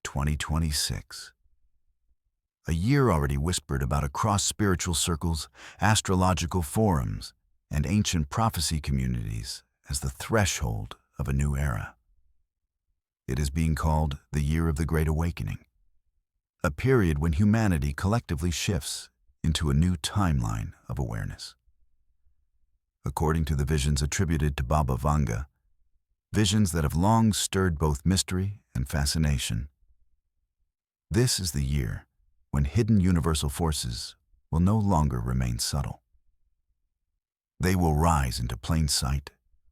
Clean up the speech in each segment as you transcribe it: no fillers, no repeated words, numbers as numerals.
2026. A year already whispered about across spiritual circles, astrological forums, and ancient prophecy communities as the threshold of a new era. It is being called the Year of the Great Awakening, a period when humanity collectively shifts into a new timeline of awareness. According to the visions attributed to Baba Vanga, visions that have long stirred both mystery and fascination, this is the year when hidden universal forces will no longer remain subtle. They will rise into plain sight,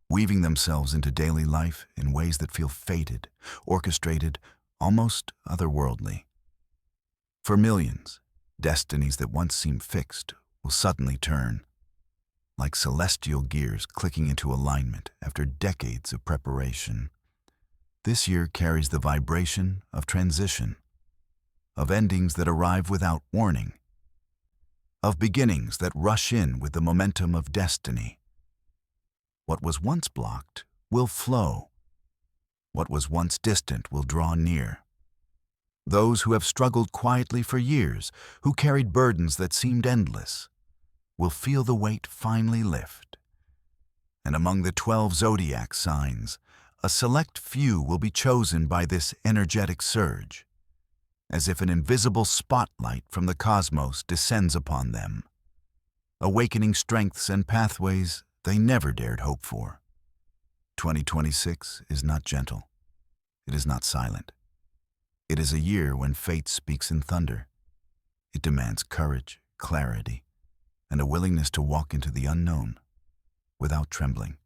weaving themselves into daily life in ways that feel fated, orchestrated, almost otherworldly. For millions, destinies that once seemed fixed will suddenly turn, like celestial gears clicking into alignment after decades of preparation. This year carries the vibration of transition, of endings that arrive without warning, of beginnings that rush in with the momentum of destiny. What was once blocked will flow. What was once distant will draw near. Those who have struggled quietly for years, who carried burdens that seemed endless, will feel the weight finally lift. And among the 12 Zodiac signs, a select few will be chosen by this energetic surge, as if an invisible spotlight from the cosmos descends upon them, awakening strengths and pathways they never dared hope for. 2026 is not gentle. It is not silent. It is a year when fate speaks in thunder. It demands courage, clarity, and a willingness to walk into the unknown without trembling.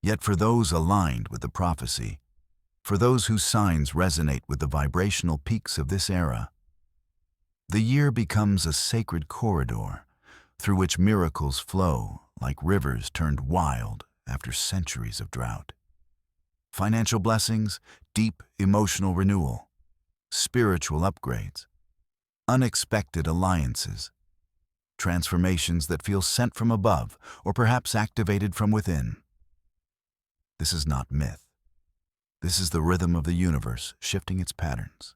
Yet for those aligned with the prophecy, for those whose signs resonate with the vibrational peaks of this era, the year becomes a sacred corridor through which miracles flow like rivers turned wild after centuries of drought. Financial blessings, deep emotional renewal, spiritual upgrades, unexpected alliances, transformations that feel sent from above or perhaps activated from within. This is not myth. This is the rhythm of the universe shifting its patterns.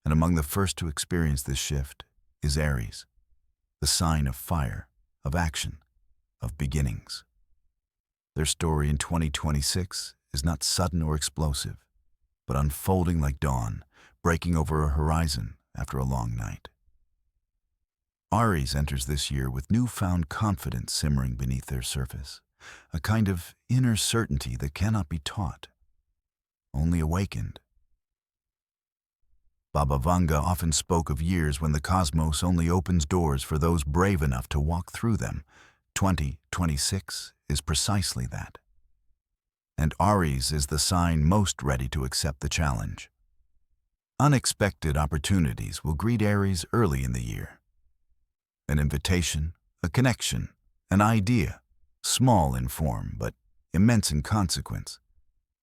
And among the first to experience this shift is Aries, the sign of fire, of action, of beginnings. Their story in 2026 is not sudden or explosive, but unfolding like dawn, breaking over a horizon after a long night. Aries enters this year with newfound confidence simmering beneath their surface, a kind of inner certainty that cannot be taught, only awakened. Baba Vanga often spoke of years when the cosmos only opens doors for those brave enough to walk through them. 2026 is precisely that. And Aries is the sign most ready to accept the challenge. Unexpected opportunities will greet Aries early in the year. An invitation, a connection, an idea, small in form but immense in consequence,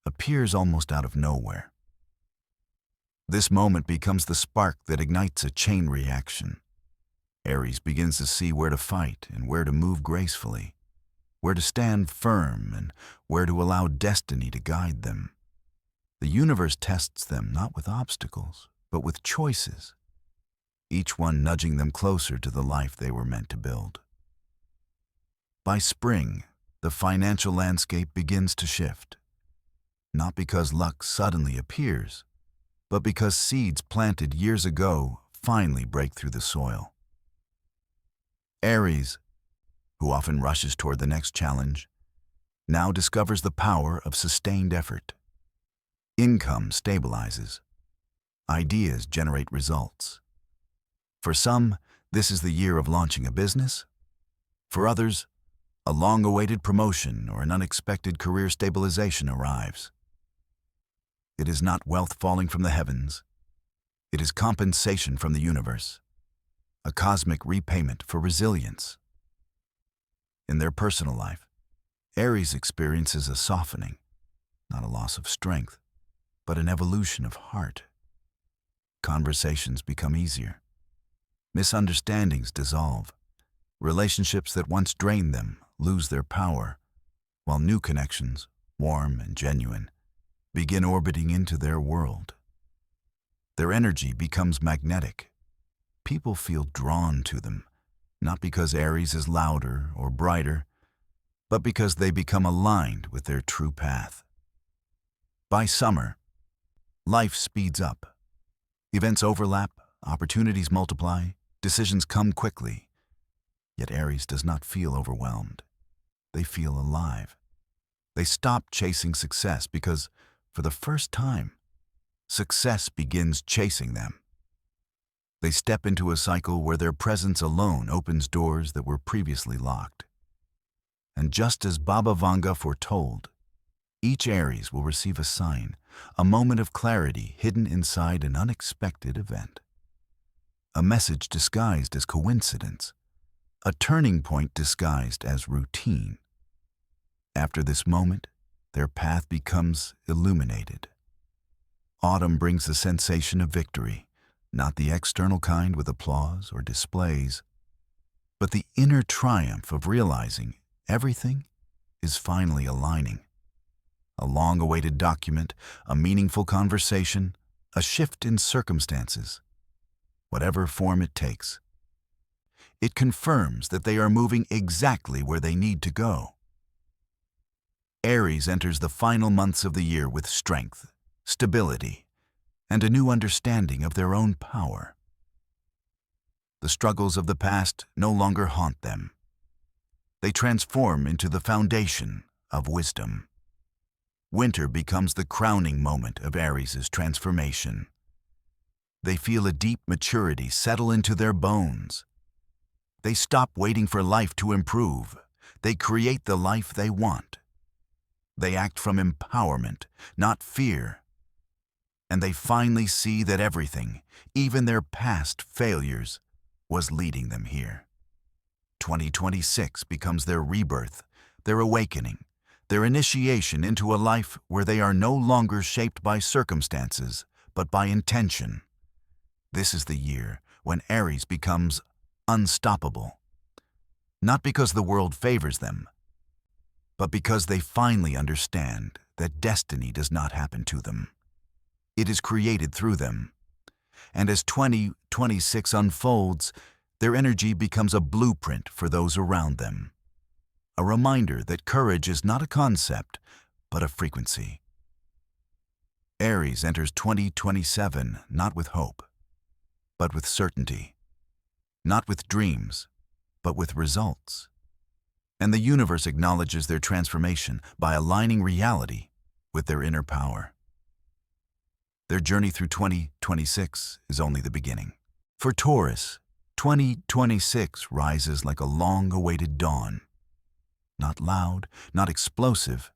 appears almost out of nowhere. This moment becomes the spark that ignites a chain reaction. Aries begins to see where to fight and where to move gracefully, where to stand firm and where to allow destiny to guide them. The universe tests them not with obstacles, but with choices, each one nudging them closer to the life they were meant to build. By spring, the financial landscape begins to shift, not because luck suddenly appears, but because seeds planted years ago finally break through the soil. Aries, who often rushes toward the next challenge, now discovers the power of sustained effort. Income stabilizes. Ideas generate results. For some, this is the year of launching a business. For others, a long-awaited promotion or an unexpected career stabilization arrives. It is not wealth falling from the heavens. It is compensation from the universe, a cosmic repayment for resilience. In their personal life, Aries experiences a softening, not a loss of strength, but an evolution of heart. Conversations become easier. Misunderstandings dissolve. Relationships that once drained them lose their power, while new connections, warm and genuine, begin orbiting into their world. Their energy becomes magnetic. People feel drawn to them, not because Aries is louder or brighter, but because they become aligned with their true path. By summer, life speeds up. Events overlap, opportunities multiply, decisions come quickly. Yet Aries does not feel overwhelmed. They feel alive. They stop chasing success because, for the first time, success begins chasing them. They step into a cycle where their presence alone opens doors that were previously locked. And just as Baba Vanga foretold, each Aries will receive a sign, a moment of clarity hidden inside an unexpected event. A message disguised as coincidence, a turning point disguised as routine. After this moment, their path becomes illuminated. Autumn brings the sensation of victory, not the external kind with applause or displays, but the inner triumph of realizing everything is finally aligning. A long-awaited document, a meaningful conversation, a shift in circumstances. Whatever form it takes, it confirms that they are moving exactly where they need to go. Aries enters the final months of the year with strength, stability, and a new understanding of their own power. The struggles of the past no longer haunt them. They transform into the foundation of wisdom. Winter becomes the crowning moment of Aries' transformation. They feel a deep maturity settle into their bones. They stop waiting for life to improve. They create the life they want. They act from empowerment, not fear. And they finally see that everything, even their past failures, was leading them here. 2026 becomes their rebirth, their awakening, their initiation into a life where they are no longer shaped by circumstances, but by intention. This is the year when Aries becomes unstoppable. Not because the world favors them, but because they finally understand that destiny does not happen to them. It is created through them. And as 2026 unfolds, their energy becomes a blueprint for those around them. A reminder that courage is not a concept, but a frequency. Aries enters 2027 not with hope, but with certainty. Not with dreams, but with results. And the universe acknowledges their transformation by aligning reality with their inner power. Their journey through 2026 is only the beginning. For Taurus, 2026 rises like a long-awaited dawn. Not loud, not explosive,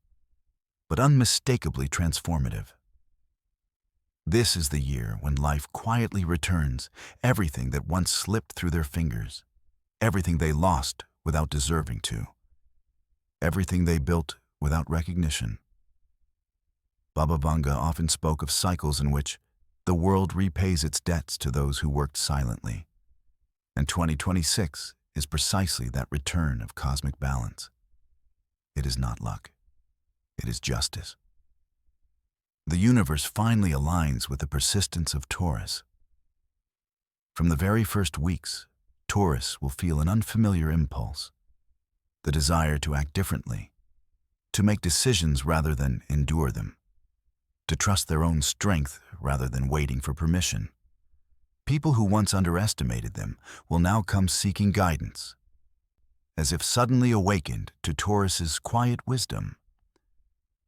but unmistakably transformative. This is the year when life quietly returns everything that once slipped through their fingers, everything they lost without deserving to, everything they built without recognition. Baba Vanga often spoke of cycles in which the world repays its debts to those who worked silently. And 2026 is precisely that return of cosmic balance. It is not luck. It is justice. The universe finally aligns with the persistence of Taurus. From the very first weeks, Taurus will feel an unfamiliar impulse, the desire to act differently, to make decisions rather than endure them, to trust their own strength rather than waiting for permission. People who once underestimated them will now come seeking guidance, as if suddenly awakened to Taurus's quiet wisdom.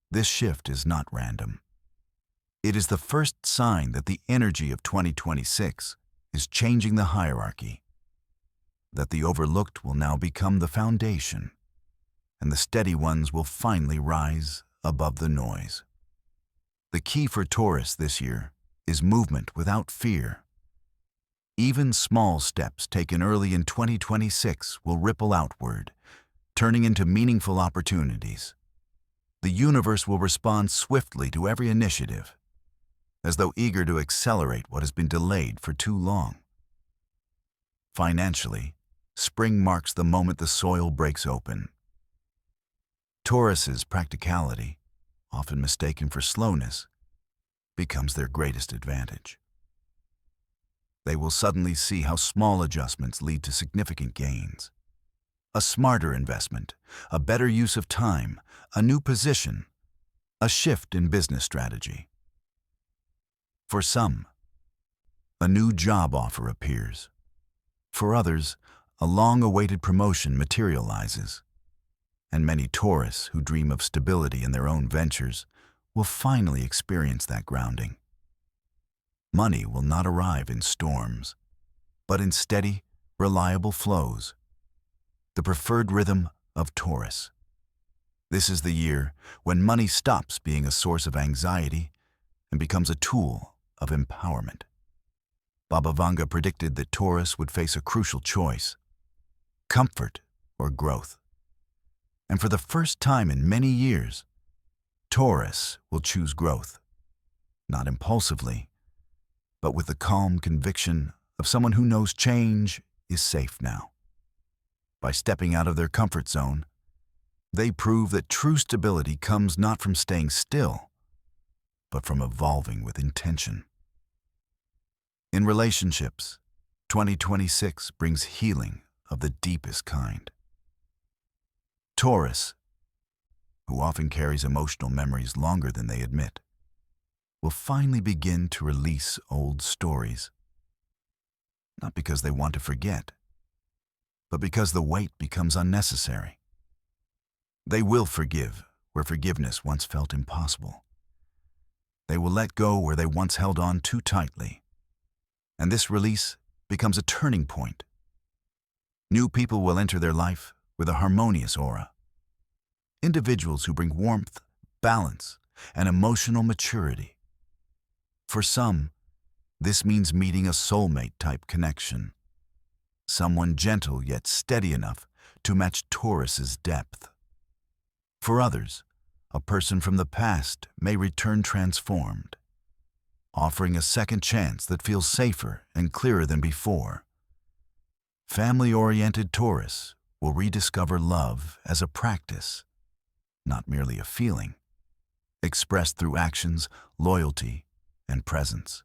This shift is not random. It is the first sign that the energy of 2026 is changing the hierarchy, that the overlooked will now become the foundation, and the steady ones will finally rise above the noise. The key for Taurus this year is movement without fear. Even small steps taken early in 2026 will ripple outward, turning into meaningful opportunities. The universe will respond swiftly to every initiative, as though eager to accelerate what has been delayed for too long. Financially, spring marks the moment the soil breaks open. Taurus's practicality, often mistaken for slowness, becomes their greatest advantage. They will suddenly see how small adjustments lead to significant gains. A smarter investment, a better use of time, a new position, a shift in business strategy. For some, a new job offer appears. For others, a long-awaited promotion materializes. And many Taurus who dream of stability in their own ventures will finally experience that grounding. Money will not arrive in storms, but in steady, reliable flows, the preferred rhythm of Taurus. This is the year when money stops being a source of anxiety and becomes a tool of empowerment. Baba Vanga predicted that Taurus would face a crucial choice: comfort or growth. And for the first time in many years, Taurus will choose growth, not impulsively, but with the calm conviction of someone who knows change is safe now. By stepping out of their comfort zone, they prove that true stability comes not from staying still, but from evolving with intention. In relationships, 2026 brings healing of the deepest kind. Taurus, who often carries emotional memories longer than they admit, will finally begin to release old stories. Not because they want to forget, but because the weight becomes unnecessary. They will forgive where forgiveness once felt impossible. They will let go where they once held on too tightly. And this release becomes a turning point. New people will enter their life with a harmonious aura. Individuals who bring warmth, balance, and emotional maturity. For some, this means meeting a soulmate-type connection. Someone gentle yet steady enough to match Taurus's depth. For others, a person from the past may return transformed, offering a second chance that feels safer and clearer than before. Family-oriented Taurus will rediscover love as a practice, not merely a feeling, expressed through actions, loyalty, and presence.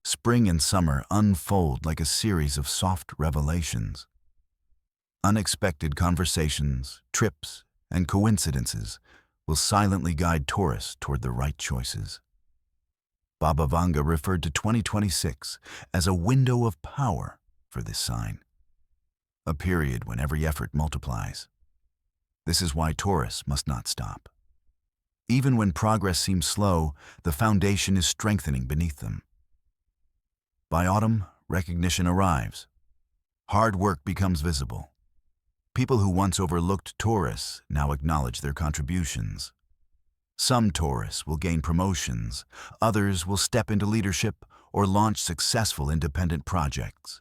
Spring and summer unfold like a series of soft revelations. Unexpected conversations, trips, and coincidences will silently guide Taurus toward the right choices. Baba Vanga referred to 2026 as a window of power for this sign, a period when every effort multiplies. This is why Taurus must not stop. Even when progress seems slow, the foundation is strengthening beneath them. By autumn, recognition arrives. Hard work becomes visible. People who once overlooked Taurus now acknowledge their contributions. Some Taurus will gain promotions, others will step into leadership or launch successful independent projects.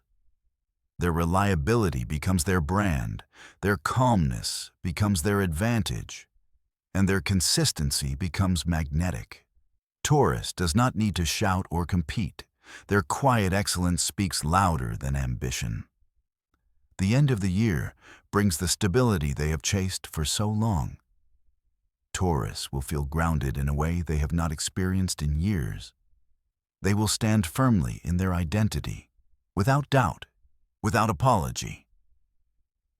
Their reliability becomes their brand, their calmness becomes their advantage, and their consistency becomes magnetic. Taurus does not need to shout or compete. Their quiet excellence speaks louder than ambition. The end of the year brings the stability they have chased for so long. Taurus will feel grounded in a way they have not experienced in years. They will stand firmly in their identity, without doubt, without apology.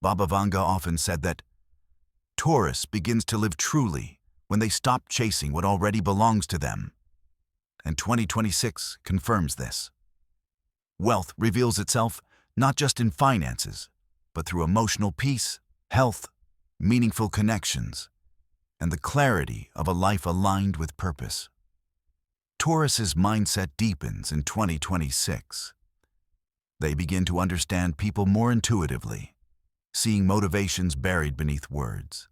Baba Vanga often said that Taurus begins to live truly when they stop chasing what already belongs to them. And 2026 confirms this. Wealth reveals itself not just in finances, but through emotional peace, health, meaningful connections, and the clarity of a life aligned with purpose. Taurus's mindset deepens in 2026. They begin to understand people more intuitively, seeing motivations buried beneath words.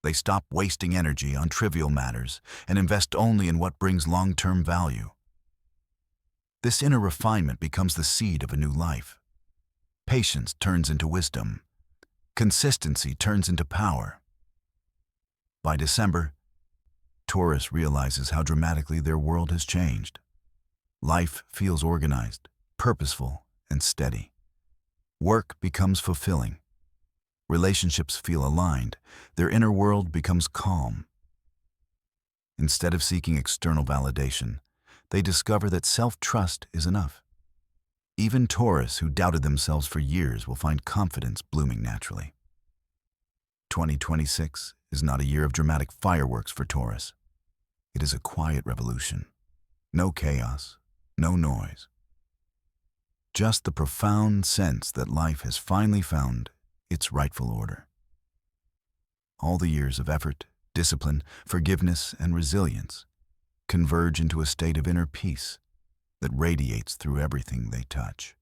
They stop wasting energy on trivial matters and invest only in what brings long-term value. This inner refinement becomes the seed of a new life. Patience turns into wisdom. Consistency turns into power. By December, Taurus realizes how dramatically their world has changed. Life feels organized, purposeful, and steady. Work becomes fulfilling. Relationships feel aligned. Their inner world becomes calm. Instead of seeking external validation, they discover that self-trust is enough. Even Taurus, who doubted themselves for years, will find confidence blooming naturally. 2026 is not a year of dramatic fireworks for Taurus. It is a quiet revolution. No chaos, no noise. Just the profound sense that life has finally found its rightful order. All the years of effort, discipline, forgiveness, and resilience converge into a state of inner peace that radiates through everything they touch.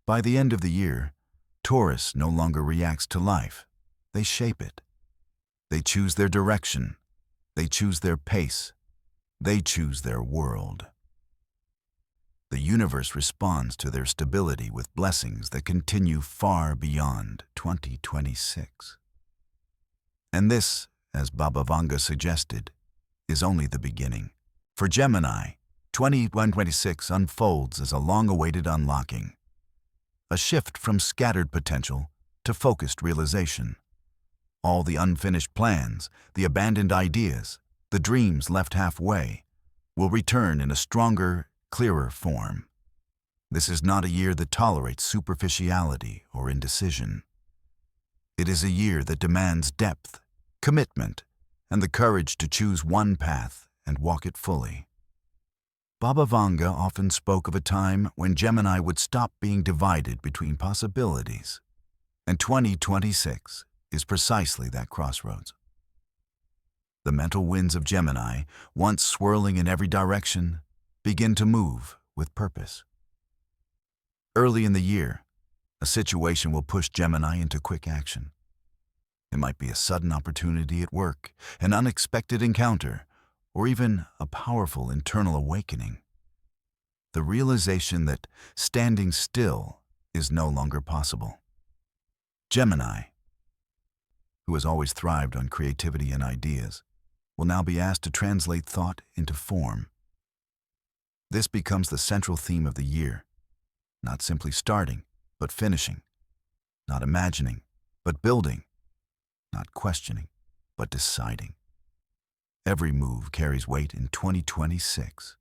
By the end of the year, Taurus no longer reacts to life. They shape it. They choose their direction. They choose their pace. They choose their world. The universe responds to their stability with blessings that continue far beyond 2026. And this, as Baba Vanga suggested, is only the beginning. For Gemini, 2026 unfolds as a long-awaited unlocking, a shift from scattered potential to focused realization. All the unfinished plans, the abandoned ideas, the dreams left halfway, will return in a stronger, clearer form. This is not a year that tolerates superficiality or indecision. It is a year that demands depth, commitment, and the courage to choose one path and walk it fully. Baba Vanga often spoke of a time when Gemini would stop being divided between possibilities, and 2026 is precisely that crossroads. The mental winds of Gemini, once swirling in every direction, begin to move with purpose. Early in the year, a situation will push Gemini into quick action. It might be a sudden opportunity at work, an unexpected encounter, or even a powerful internal awakening. The realization that standing still is no longer possible. Gemini, who has always thrived on creativity and ideas, will now be asked to translate thought into form. This becomes the central theme of the year, not simply starting, but finishing, not imagining, but building, not questioning, but deciding. Every move carries weight in 2026.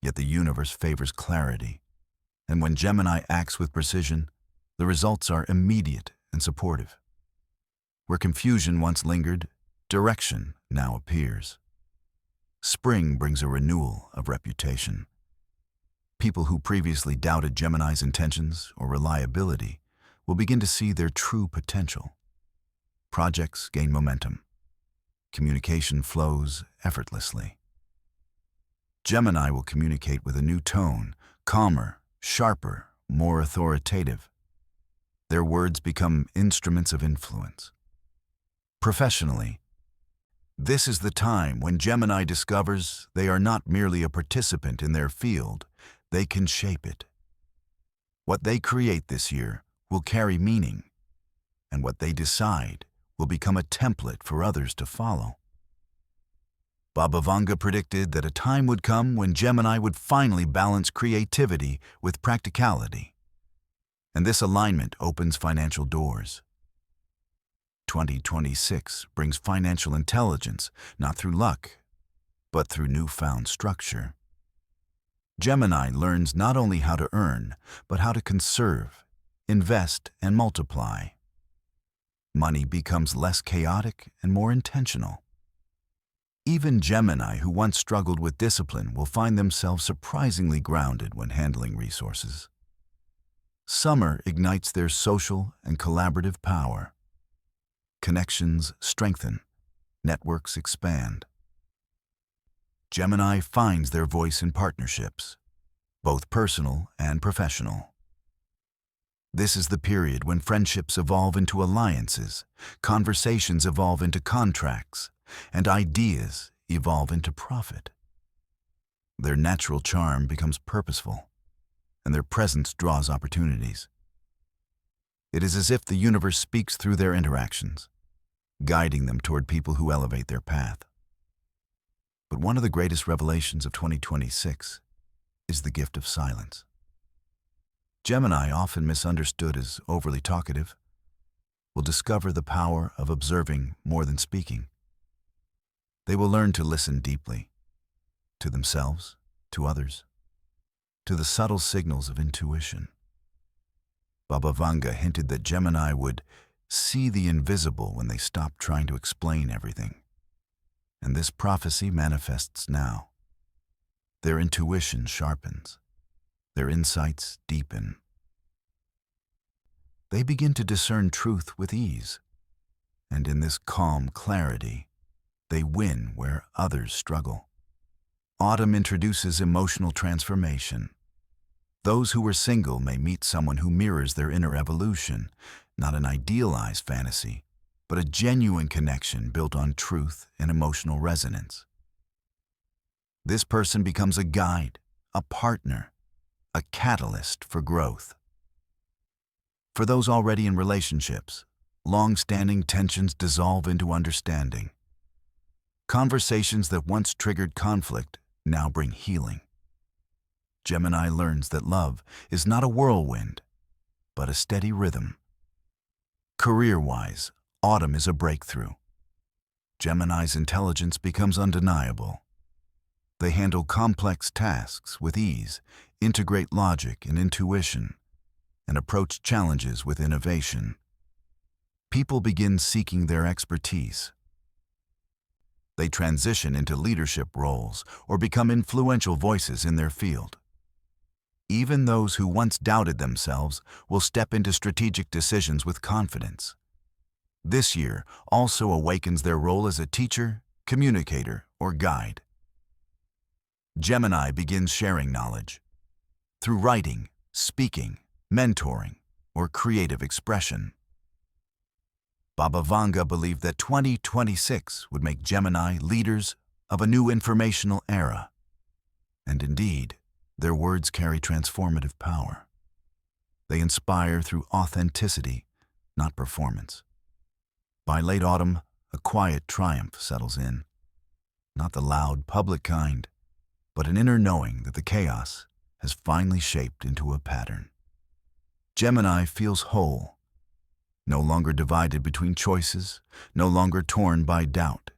Yet the universe favors clarity, and when Gemini acts with precision, the results are immediate and supportive. Where confusion once lingered, direction now appears. Spring brings a renewal of reputation. People who previously doubted Gemini's intentions or reliability will begin to see their true potential. Projects gain momentum. Communication flows effortlessly. Gemini will communicate with a new tone, calmer, sharper, more authoritative. Their words become instruments of influence. Professionally, this is the time when Gemini discovers they are not merely a participant in their field, they can shape it. What they create this year will carry meaning, and what they decide will become a template for others to follow. Baba Vanga predicted that a time would come when Gemini would finally balance creativity with practicality, and this alignment opens financial doors. 2026 brings financial intelligence, not through luck, but through newfound structure. Gemini learns not only how to earn, but how to conserve, invest, and multiply. Money becomes less chaotic and more intentional. Even Gemini, who once struggled with discipline, will find themselves surprisingly grounded when handling resources. Summer ignites their social and collaborative power. Connections strengthen, networks expand. Gemini finds their voice in partnerships, both personal and professional. This is the period when friendships evolve into alliances, conversations evolve into contracts, and ideas evolve into profit. Their natural charm becomes purposeful, and their presence draws opportunities. It is as if the universe speaks through their interactions, guiding them toward people who elevate their path. But one of the greatest revelations of 2026 is the gift of silence. Gemini, often misunderstood as overly talkative, will discover the power of observing more than speaking. They will learn to listen deeply, to themselves, to others, to the subtle signals of intuition. Baba Vanga hinted that Gemini would see the invisible when they stopped trying to explain everything. And this prophecy manifests now. Their intuition sharpens. Their insights deepen. They begin to discern truth with ease. And in this calm clarity, they win where others struggle. Autumn introduces emotional transformation. Those who were single may meet someone who mirrors their inner evolution, not an idealized fantasy, but a genuine connection built on truth and emotional resonance. This person becomes a guide, a partner, a catalyst for growth. For those already in relationships, long-standing tensions dissolve into understanding. Conversations that once triggered conflict now bring healing. Gemini learns that love is not a whirlwind, but a steady rhythm. Career-wise, autumn is a breakthrough. Gemini's intelligence becomes undeniable. They handle complex tasks with ease, integrate logic and intuition, and approach challenges with innovation. People begin seeking their expertise. They transition into leadership roles or become influential voices in their field. Even those who once doubted themselves will step into strategic decisions with confidence. This year also awakens their role as a teacher, communicator, or guide. Gemini begins sharing knowledge through writing, speaking, mentoring, or creative expression. Baba Vanga believed that 2026 would make Gemini leaders of a new informational era. And indeed, their words carry transformative power. They inspire through authenticity, not performance. By late autumn, a quiet triumph settles in. Not the loud, public kind, but an inner knowing that the chaos has finally shaped into a pattern. Gemini feels whole, no longer divided between choices, no longer torn by doubt.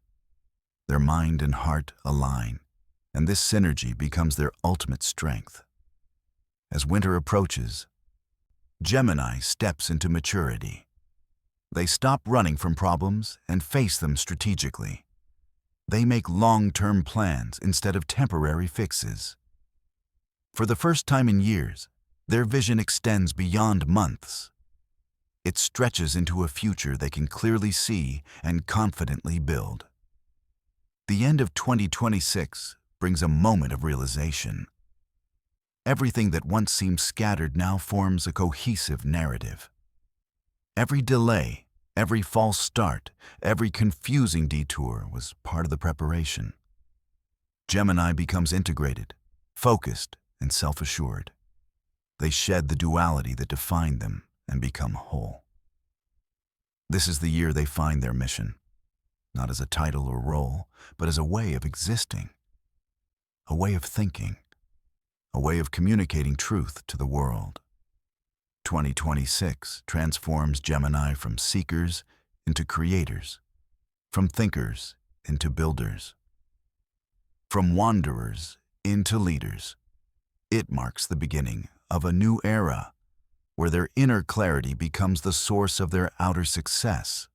Their mind and heart align, and this synergy becomes their ultimate strength. As winter approaches, Gemini steps into maturity. They stop running from problems and face them strategically. They make long-term plans instead of temporary fixes. For the first time in years, their vision extends beyond months. It stretches into a future they can clearly see and confidently build. The end of 2026 brings a moment of realization. Everything that once seemed scattered now forms a cohesive narrative. Every delay, every false start, every confusing detour was part of the preparation. Gemini becomes integrated, focused, and self-assured. They shed the duality that defined them and become whole. This is the year they find their mission, not as a title or role, but as a way of existing, a way of thinking, a way of communicating truth to the world. 2026 transforms Gemini from seekers into creators, from thinkers into builders, from wanderers into leaders. It marks the beginning of a new era where their inner clarity becomes the source of their outer success.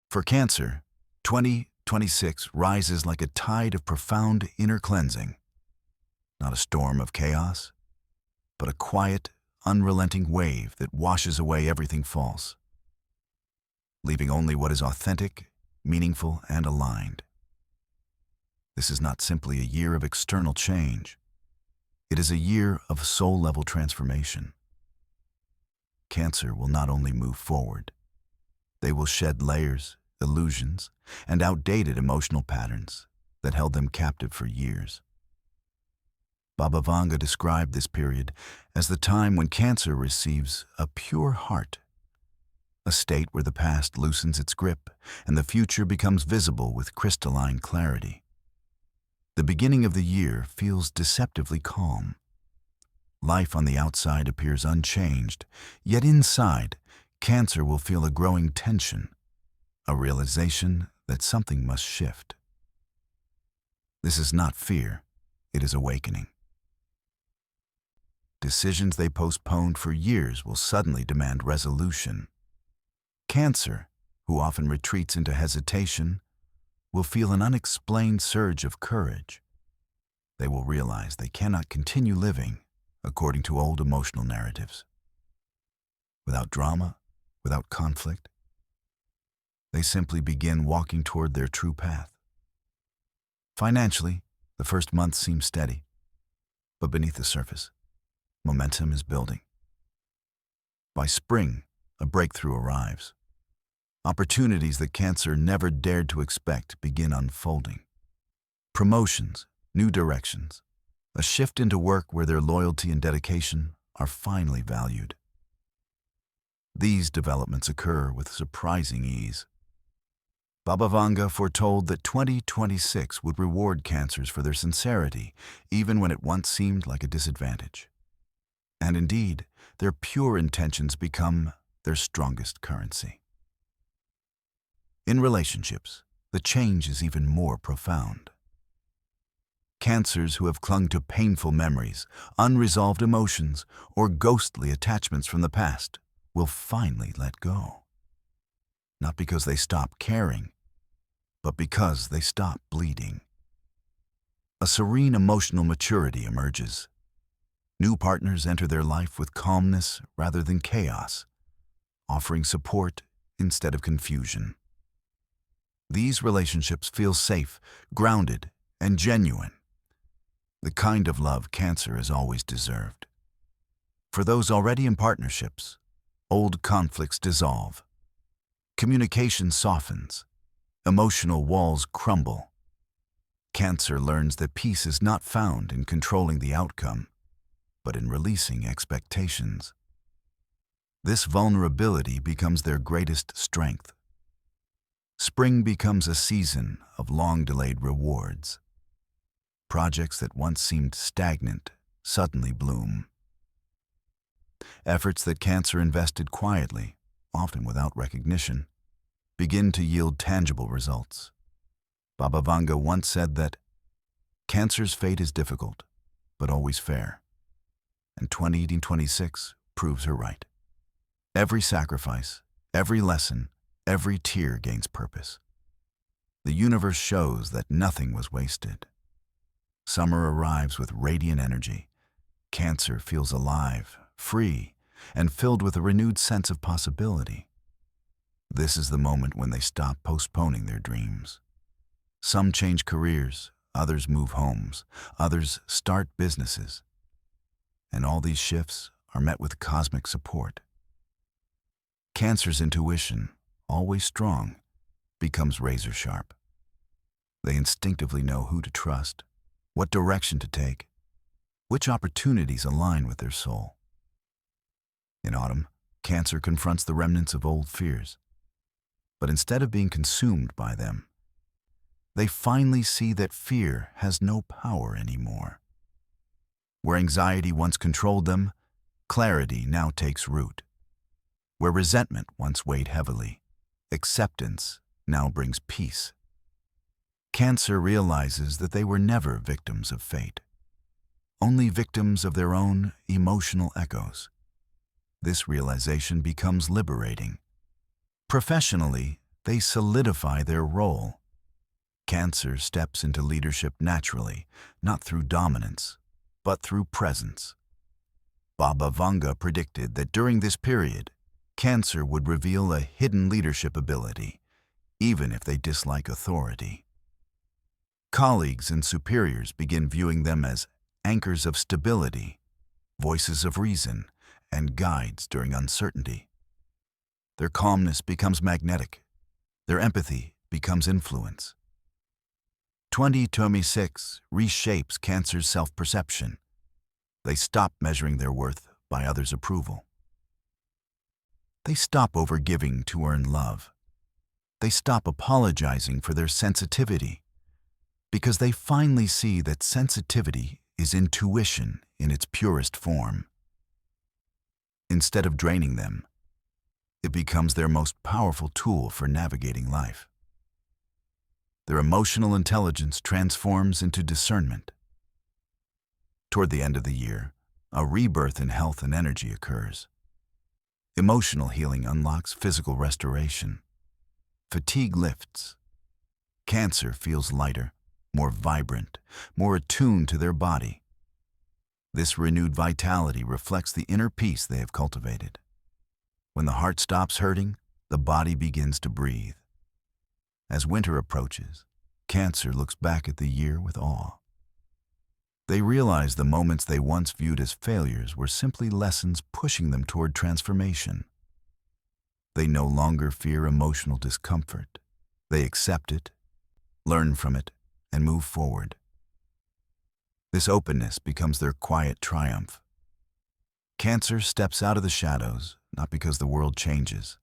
For Cancer, 2026 rises like a tide of profound inner cleansing. Not a storm of chaos, but a quiet, unrelenting wave that washes away everything false, leaving only what is authentic, meaningful, and aligned. This is not simply a year of external change. It is a year of soul-level transformation. Cancer will not only move forward, they will shed layers, illusions, and outdated emotional patterns that held them captive for years. Baba Vanga described this period as the time when Cancer receives a pure heart, a state where the past loosens its grip and the future becomes visible with crystalline clarity. The beginning of the year feels deceptively calm. Life on the outside appears unchanged, yet inside, Cancer will feel a growing tension, a realization that something must shift. This is not fear, it is awakening. Decisions they postponed for years will suddenly demand resolution. Cancer, who often retreats into hesitation, will feel an unexplained surge of courage. They will realize they cannot continue living according to old emotional narratives. Without drama, without conflict, they simply begin walking toward their true path. Financially, the first month seems steady, but beneath the surface, momentum is building. By spring, a breakthrough arrives. Opportunities that Cancer never dared to expect begin unfolding. Promotions, new directions, a shift into work where their loyalty and dedication are finally valued. These developments occur with surprising ease. Baba Vanga foretold that 2026 would reward Cancers for their sincerity, even when it once seemed like a disadvantage. And indeed, their pure intentions become their strongest currency. In relationships, the change is even more profound. Cancers who have clung to painful memories, unresolved emotions, or ghostly attachments from the past will finally let go. Not because they stop caring, but because they stop bleeding. A serene emotional maturity emerges. New partners enter their life with calmness rather than chaos, offering support instead of confusion. These relationships feel safe, grounded, and genuine. The kind of love Cancer has always deserved. For those already in partnerships, old conflicts dissolve. Communication softens. Emotional walls crumble. Cancer learns that peace is not found in controlling the outcome, but in releasing expectations. This vulnerability becomes their greatest strength. Spring becomes a season of long-delayed rewards. Projects that once seemed stagnant suddenly bloom. Efforts that Cancer invested quietly, often without recognition, begin to yield tangible results. Baba Vanga once said that Cancer's fate is difficult, but always fair. And 2026 proves her right. Every sacrifice, every lesson, every tear gains purpose. The universe shows that nothing was wasted. Summer arrives with radiant energy. Cancer feels alive, free, and filled with a renewed sense of possibility. This is the moment when they stop postponing their dreams. Some change careers, others move homes, others start businesses. And all these shifts are met with cosmic support. Cancer's intuition, always strong, becomes razor sharp. They instinctively know who to trust, what direction to take, which opportunities align with their soul. In autumn, Cancer confronts the remnants of old fears. But instead of being consumed by them, they finally see that fear has no power anymore. Where anxiety once controlled them, clarity now takes root. Where resentment once weighed heavily, acceptance now brings peace. Cancer realizes that they were never victims of fate, only victims of their own emotional echoes. This realization becomes liberating. Professionally, they solidify their role. Cancer steps into leadership naturally, not through dominance, but through presence. Baba Vanga predicted that during this period, Cancer would reveal a hidden leadership ability, even if they dislike authority. Colleagues and superiors begin viewing them as anchors of stability, voices of reason, and guides during uncertainty. Their calmness becomes magnetic. Their empathy becomes influence. 2026 reshapes Cancer's self-perception. They stop measuring their worth by others' approval. They stop overgiving to earn love. They stop apologizing for their sensitivity. Because they finally see that sensitivity is intuition in its purest form. Instead of draining them, it becomes their most powerful tool for navigating life. Their emotional intelligence transforms into discernment. Toward the end of the year, a rebirth in health and energy occurs. Emotional healing unlocks physical restoration. Fatigue lifts. Cancer feels lighter, more vibrant, more attuned to their body. This renewed vitality reflects the inner peace they have cultivated. When the heart stops hurting, the body begins to breathe. As winter approaches, Cancer looks back at the year with awe. They realize the moments they once viewed as failures were simply lessons pushing them toward transformation. They no longer fear emotional discomfort. They accept it, learn from it, and move forward. This openness becomes their quiet triumph. Cancer steps out of the shadows, not because the world changes,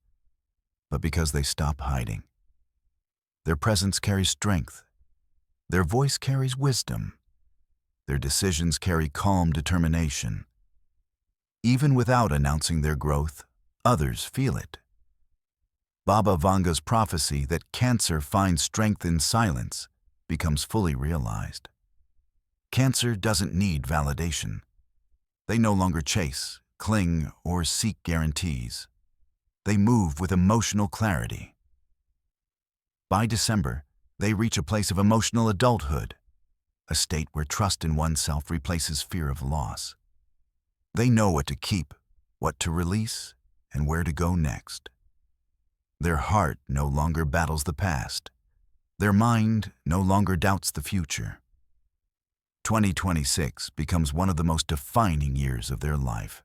but because they stop hiding. Their presence carries strength. Their voice carries wisdom. Their decisions carry calm determination. Even without announcing their growth, others feel it. Baba Vanga's prophecy that Cancer finds strength in silence becomes fully realized. Cancer doesn't need validation. They no longer chase, cling, or seek guarantees. They move with emotional clarity. By December, they reach a place of emotional adulthood, a state where trust in oneself replaces fear of loss. They know what to keep, what to release, and where to go next. Their heart no longer battles the past. Their mind no longer doubts the future. 2026 becomes one of the most defining years of their life.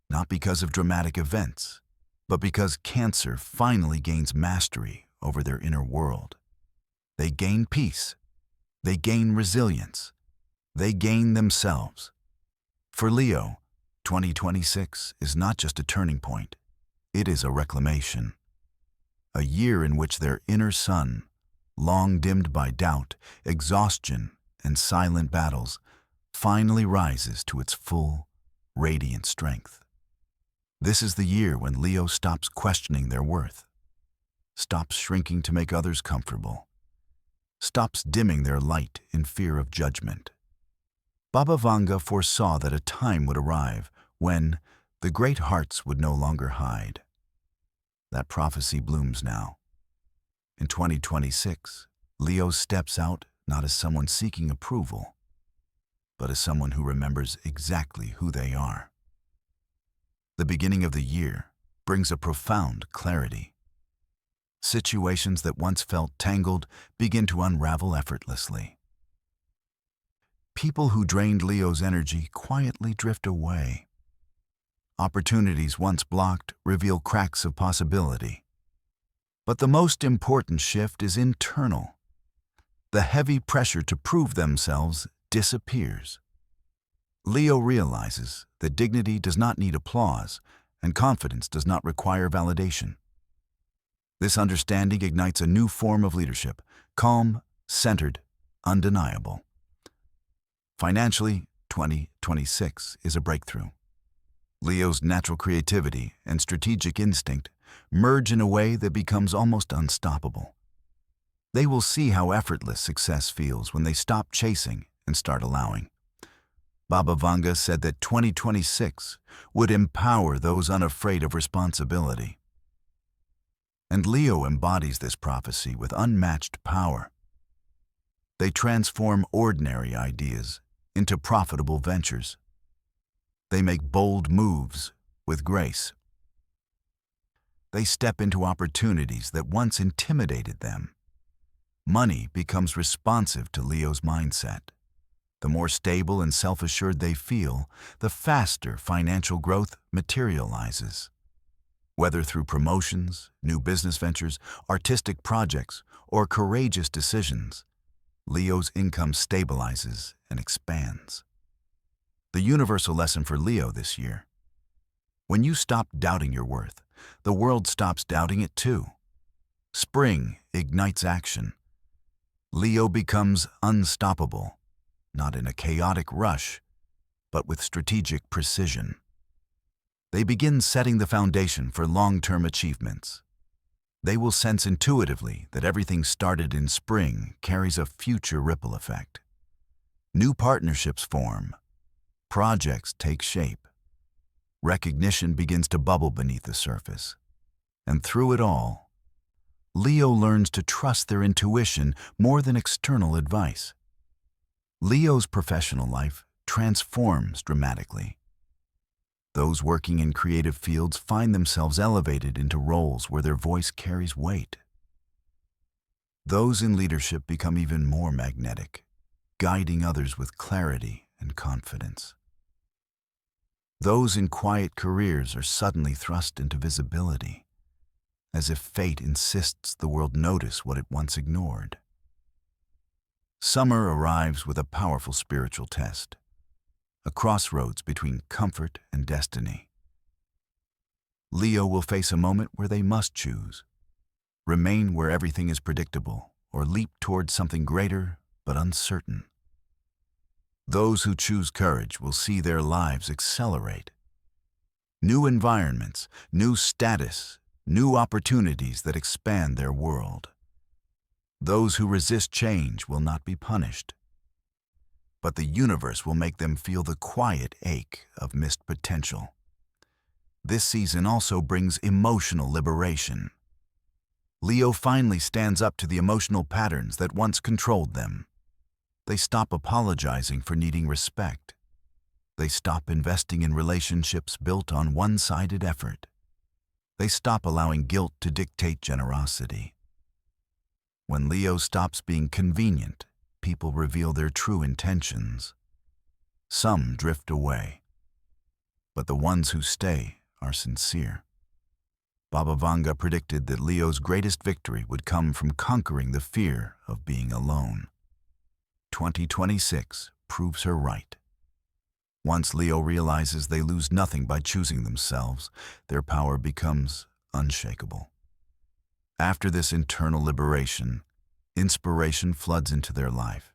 Not because of dramatic events, but because Cancer finally gains mastery over their inner world. They gain peace. They gain resilience. They gain themselves. For Leo, 2026 is not just a turning point. It is a reclamation. A year in which their inner sun, long dimmed by doubt, exhaustion, and silent battles, finally rises to its full, radiant strength. This is the year when Leo stops questioning their worth, stops shrinking to make others comfortable, stops dimming their light in fear of judgment. Baba Vanga foresaw that a time would arrive when the great hearts would no longer hide. That prophecy blooms now. In 2026, Leo steps out not as someone seeking approval, but as someone who remembers exactly who they are. The beginning of the year brings a profound clarity. Situations that once felt tangled begin to unravel effortlessly. People who drained Leo's energy quietly drift away. Opportunities once blocked reveal cracks of possibility. But the most important shift is internal. The heavy pressure to prove themselves disappears. Leo realizes that dignity does not need applause, and confidence does not require validation. This understanding ignites a new form of leadership, calm, centered, undeniable. Financially, 2026 is a breakthrough. Leo's natural creativity and strategic instinct merge in a way that becomes almost unstoppable. They will see how effortless success feels when they stop chasing and start allowing. Baba Vanga said that 2026 would empower those unafraid of responsibility. And Leo embodies this prophecy with unmatched power. They transform ordinary ideas into profitable ventures. They make bold moves with grace. They step into opportunities that once intimidated them. Money becomes responsive to Leo's mindset. The more stable and self-assured they feel, the faster financial growth materializes. Whether through promotions, new business ventures, artistic projects, or courageous decisions, Leo's income stabilizes and expands. The universal lesson for Leo this year: when you stop doubting your worth, the world stops doubting it too. Spring ignites action. Leo becomes unstoppable, not in a chaotic rush, but with strategic precision. They begin setting the foundation for long-term achievements. They will sense intuitively that everything started in spring carries a future ripple effect. New partnerships form, projects take shape, recognition begins to bubble beneath the surface. And through it all, Leo learns to trust their intuition more than external advice. Leo's professional life transforms dramatically. Those working in creative fields find themselves elevated into roles where their voice carries weight. Those in leadership become even more magnetic, guiding others with clarity and confidence. Those in quiet careers are suddenly thrust into visibility, as if fate insists the world notice what it once ignored. Summer arrives with a powerful spiritual test, a crossroads between comfort and destiny. Leo will face a moment where they must choose, remain where everything is predictable, or leap towards something greater but uncertain. Those who choose courage will see their lives accelerate. New environments, new status, new opportunities that expand their world. Those who resist change will not be punished, but the universe will make them feel the quiet ache of missed potential. This season also brings emotional liberation. Leo finally stands up to the emotional patterns that once controlled them. They stop apologizing for needing respect. They stop investing in relationships built on one-sided effort. They stop allowing guilt to dictate generosity. When Leo stops being convenient, people reveal their true intentions. Some drift away, but the ones who stay are sincere. Baba Vanga predicted that Leo's greatest victory would come from conquering the fear of being alone. 2026 proves her right. Once Leo realizes they lose nothing by choosing themselves, their power becomes unshakable. After this internal liberation, inspiration floods into their life.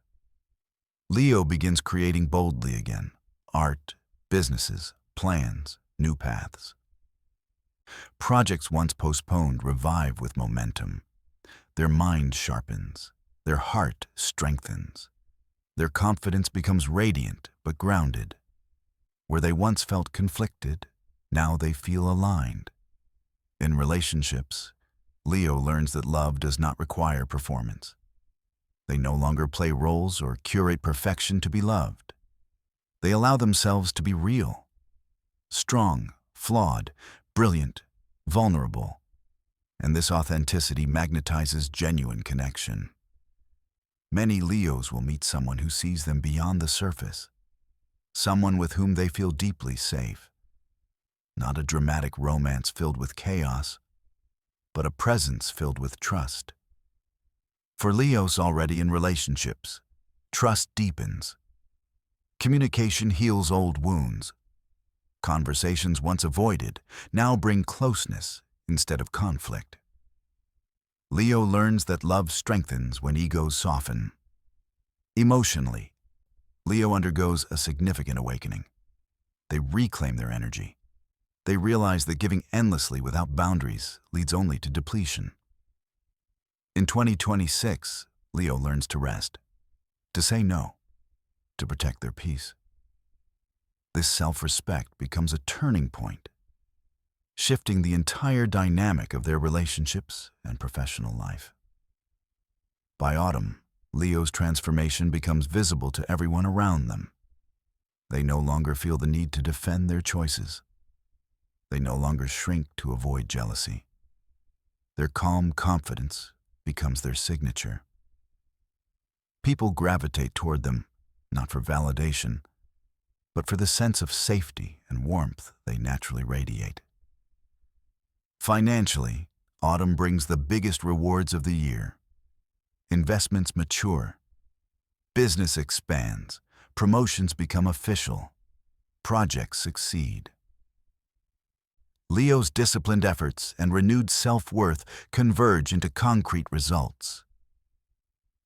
Leo begins creating boldly again: art, businesses, plans, new paths. Projects once postponed revive with momentum. Their mind sharpens, their heart strengthens. Their confidence becomes radiant but grounded. Where they once felt conflicted, now they feel aligned. In relationships, Leo learns that love does not require performance. They no longer play roles or curate perfection to be loved. They allow themselves to be real, strong, flawed, brilliant, vulnerable. And this authenticity magnetizes genuine connection. Many Leos will meet someone who sees them beyond the surface, someone with whom they feel deeply safe. Not a dramatic romance filled with chaos, but a presence filled with trust. For Leos already in relationships, trust deepens. Communication heals old wounds. Conversations once avoided now bring closeness instead of conflict. Leo learns that love strengthens when egos soften. Emotionally, Leo undergoes a significant awakening. They reclaim their energy. They realize that giving endlessly without boundaries leads only to depletion. In 2026, Leo learns to rest, to say no, to protect their peace. This self-respect becomes a turning point, shifting the entire dynamic of their relationships and professional life. By autumn, Leo's transformation becomes visible to everyone around them. They no longer feel the need to defend their choices. They no longer shrink to avoid jealousy. Their calm confidence becomes their signature. People gravitate toward them, not for validation, but for the sense of safety and warmth they naturally radiate. Financially, autumn brings the biggest rewards of the year. Investments mature. Business expands. Promotions become official. Projects succeed. Leo's disciplined efforts and renewed self-worth converge into concrete results.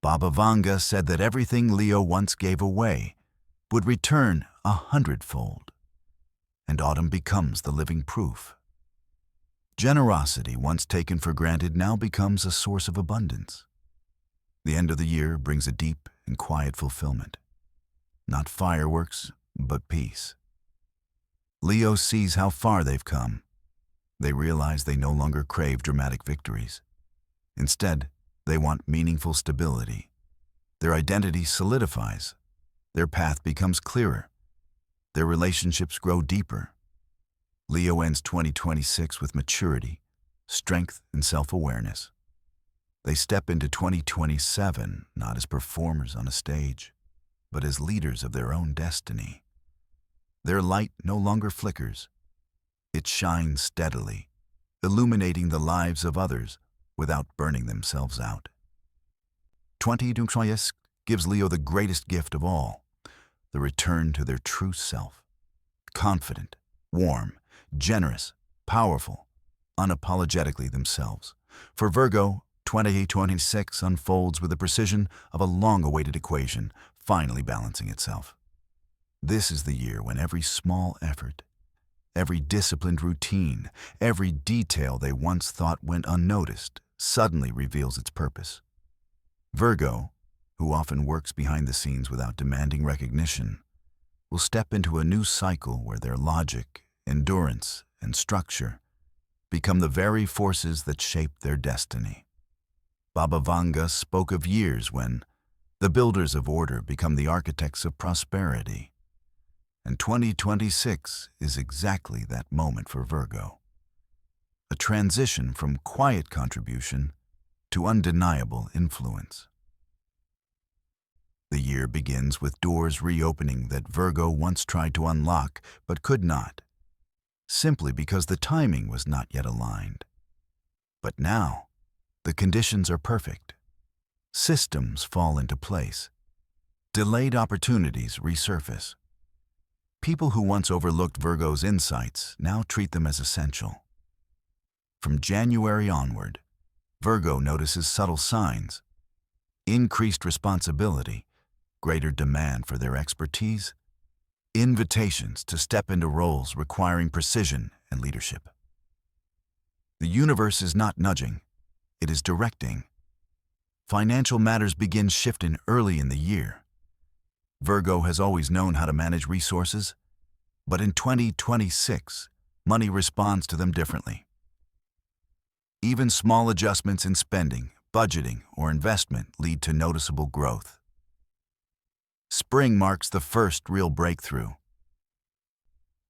Baba Vanga said that everything Leo once gave away would return 100-fold, and autumn becomes the living proof. Generosity, once taken for granted, now becomes a source of abundance. The end of the year brings a deep and quiet fulfillment. Not fireworks, but peace. Leo sees how far they've come. They realize they no longer crave dramatic victories. Instead, they want meaningful stability. Their identity solidifies. Their path becomes clearer. Their relationships grow deeper. Leo ends 2026 with maturity, strength, and self-awareness. They step into 2027 not as performers on a stage, but as leaders of their own destiny. Their light no longer flickers. It shines steadily, illuminating the lives of others without burning themselves out. 2026 gives Leo the greatest gift of all, the return to their true self. Confident, warm, generous, powerful, unapologetically themselves. For Virgo, 2026 unfolds with the precision of a long-awaited equation, finally balancing itself. This is the year when every small effort, every disciplined routine, every detail they once thought went unnoticed suddenly reveals its purpose. Virgo, who often works behind the scenes without demanding recognition, will step into a new cycle where their logic, endurance, and structure become the very forces that shape their destiny. Baba Vanga spoke of years when the builders of order become the architects of prosperity. And 2026 is exactly that moment for Virgo. A transition from quiet contribution to undeniable influence. The year begins with doors reopening that Virgo once tried to unlock but could not, simply because the timing was not yet aligned. But now, the conditions are perfect. Systems fall into place. Delayed opportunities resurface. People who once overlooked Virgo's insights now treat them as essential. From January onward, Virgo notices subtle signs: increased responsibility, greater demand for their expertise, invitations to step into roles requiring precision and leadership. The universe is not nudging, it is directing. Financial matters begin shifting early in the year. Virgo has always known how to manage resources, but in 2026, money responds to them differently. Even small adjustments in spending, budgeting, or investment lead to noticeable growth. Spring marks the first real breakthrough.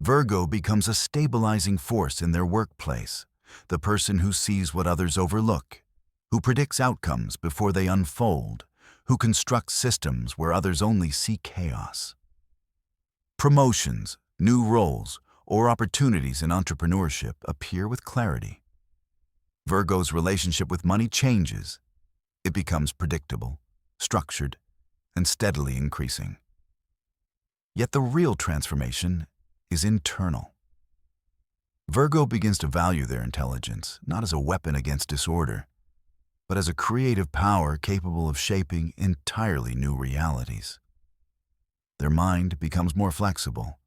Virgo becomes a stabilizing force in their workplace, the person who sees what others overlook, who predicts outcomes before they unfold, who constructs systems where others only see chaos. Promotions, new roles, or opportunities in entrepreneurship appear with clarity. Virgo's relationship with money changes. It becomes predictable, structured, and steadily increasing. Yet the real transformation is internal. Virgo begins to value their intelligence, not as a weapon against disorder, but as a creative power capable of shaping entirely new realities. Their mind becomes more flexible.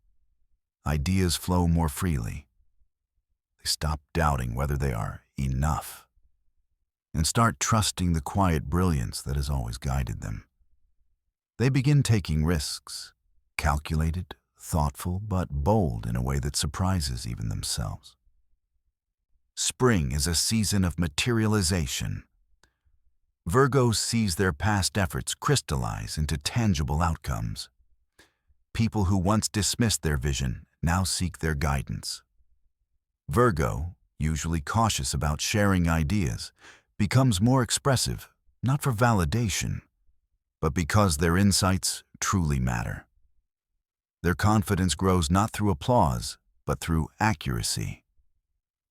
Ideas flow more freely. They stop doubting whether they are enough and start trusting the quiet brilliance that has always guided them. They begin taking risks, calculated, thoughtful, but bold in a way that surprises even themselves. Spring is a season of materialization. Virgo sees their past efforts crystallize into tangible outcomes. People who once dismissed their vision now seek their guidance. Virgo, usually cautious about sharing ideas, becomes more expressive, not for validation, but because their insights truly matter. Their confidence grows not through applause, but through accuracy.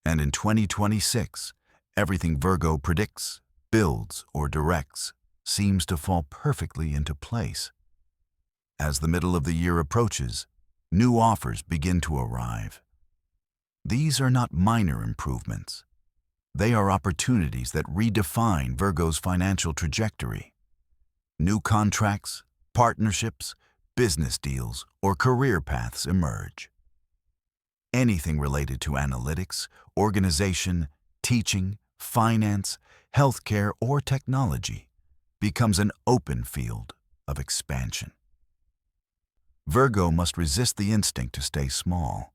And in 2026, everything Virgo predicts, builds, or directs seems to fall perfectly into place. As the middle of the year approaches, new offers begin to arrive. These are not minor improvements. They are opportunities that redefine Virgo's financial trajectory. New contracts, partnerships, business deals, or career paths emerge. Anything related to analytics, organization, teaching, finance, healthcare, or technology becomes an open field of expansion. Virgo must resist the instinct to stay small.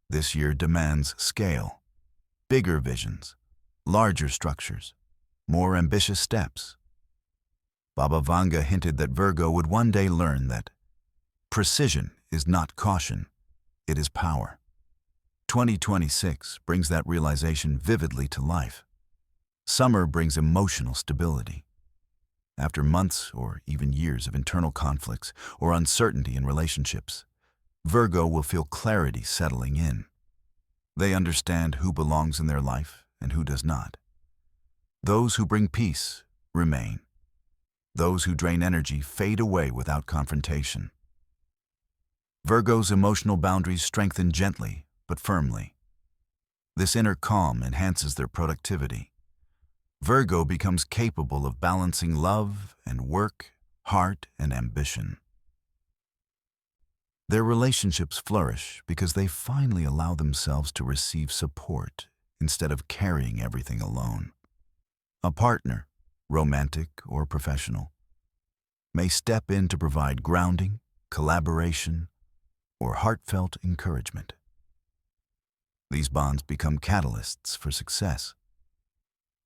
This year demands scale, bigger visions, larger structures, more ambitious steps. Baba Vanga hinted that Virgo would one day learn that precision is not caution, it is power. 2026 brings that realization vividly to life. Summer brings emotional stability. After months or even years of internal conflicts or uncertainty in relationships, Virgo will feel clarity settling in. They understand who belongs in their life and who does not. Those who bring peace remain. Those who drain energy fade away without confrontation. Virgo's emotional boundaries strengthen gently but firmly. This inner calm enhances their productivity. Virgo becomes capable of balancing love and work, heart and ambition. Their relationships flourish because they finally allow themselves to receive support instead of carrying everything alone. A partner, romantic or professional, may step in to provide grounding, collaboration, or heartfelt encouragement. These bonds become catalysts for success.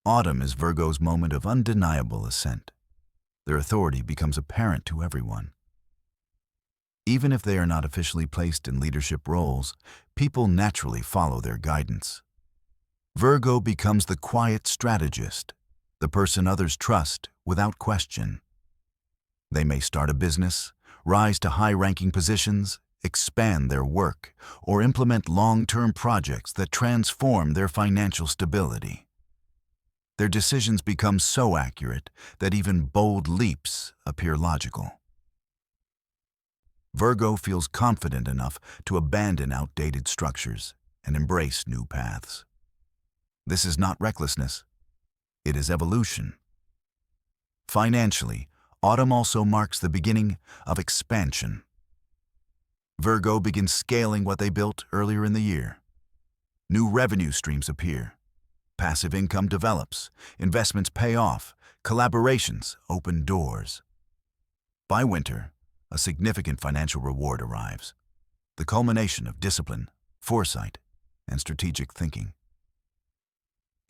Autumn is Virgo's moment of undeniable ascent. Their authority becomes apparent to everyone. Even if they are not officially placed in leadership roles, people naturally follow their guidance. Virgo becomes the quiet strategist, the person others trust without question. They may start a business, rise to high-ranking positions, expand their work, or implement long-term projects that transform their financial stability. Their decisions become so accurate that even bold leaps appear logical. Virgo feels confident enough to abandon outdated structures and embrace new paths. This is not recklessness, it is evolution. Financially, autumn also marks the beginning of expansion. Virgo begins scaling what they built earlier in the year. New revenue streams appear. Passive income develops, investments pay off, collaborations open doors. By winter, a significant financial reward arrives, the culmination of discipline, foresight, and strategic thinking.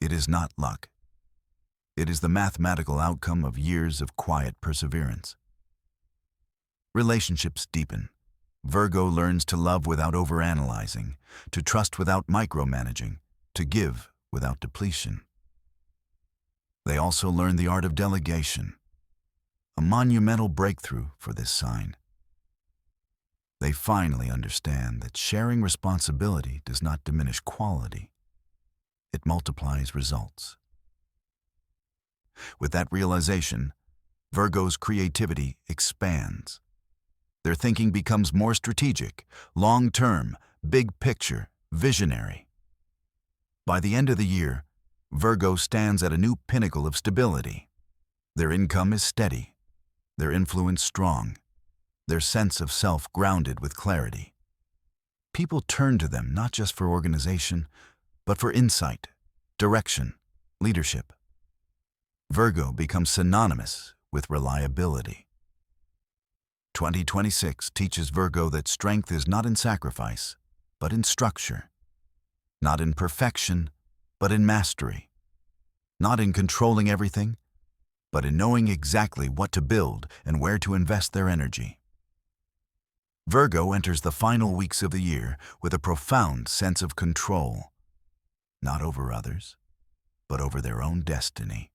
It is not luck. It is the mathematical outcome of years of quiet perseverance. Relationships deepen. Virgo learns to love without overanalyzing, to trust without micromanaging, to give without depletion. They also learn the art of delegation, a monumental breakthrough for this sign. They finally understand that sharing responsibility does not diminish quality. It multiplies results. With that realization, Virgo's creativity expands. Their thinking becomes more strategic, long-term, big picture, visionary. By the end of the year, Virgo stands at a new pinnacle of stability. Their income is steady, their influence strong, their sense of self grounded with clarity. People turn to them not just for organization, but for insight, direction, leadership. Virgo becomes synonymous with reliability. 2026 teaches Virgo that strength is not in sacrifice, but in structure. Not in perfection, but in mastery. Not in controlling everything, but in knowing exactly what to build and where to invest their energy. Virgo enters the final weeks of the year with a profound sense of control, not over others, but over their own destiny.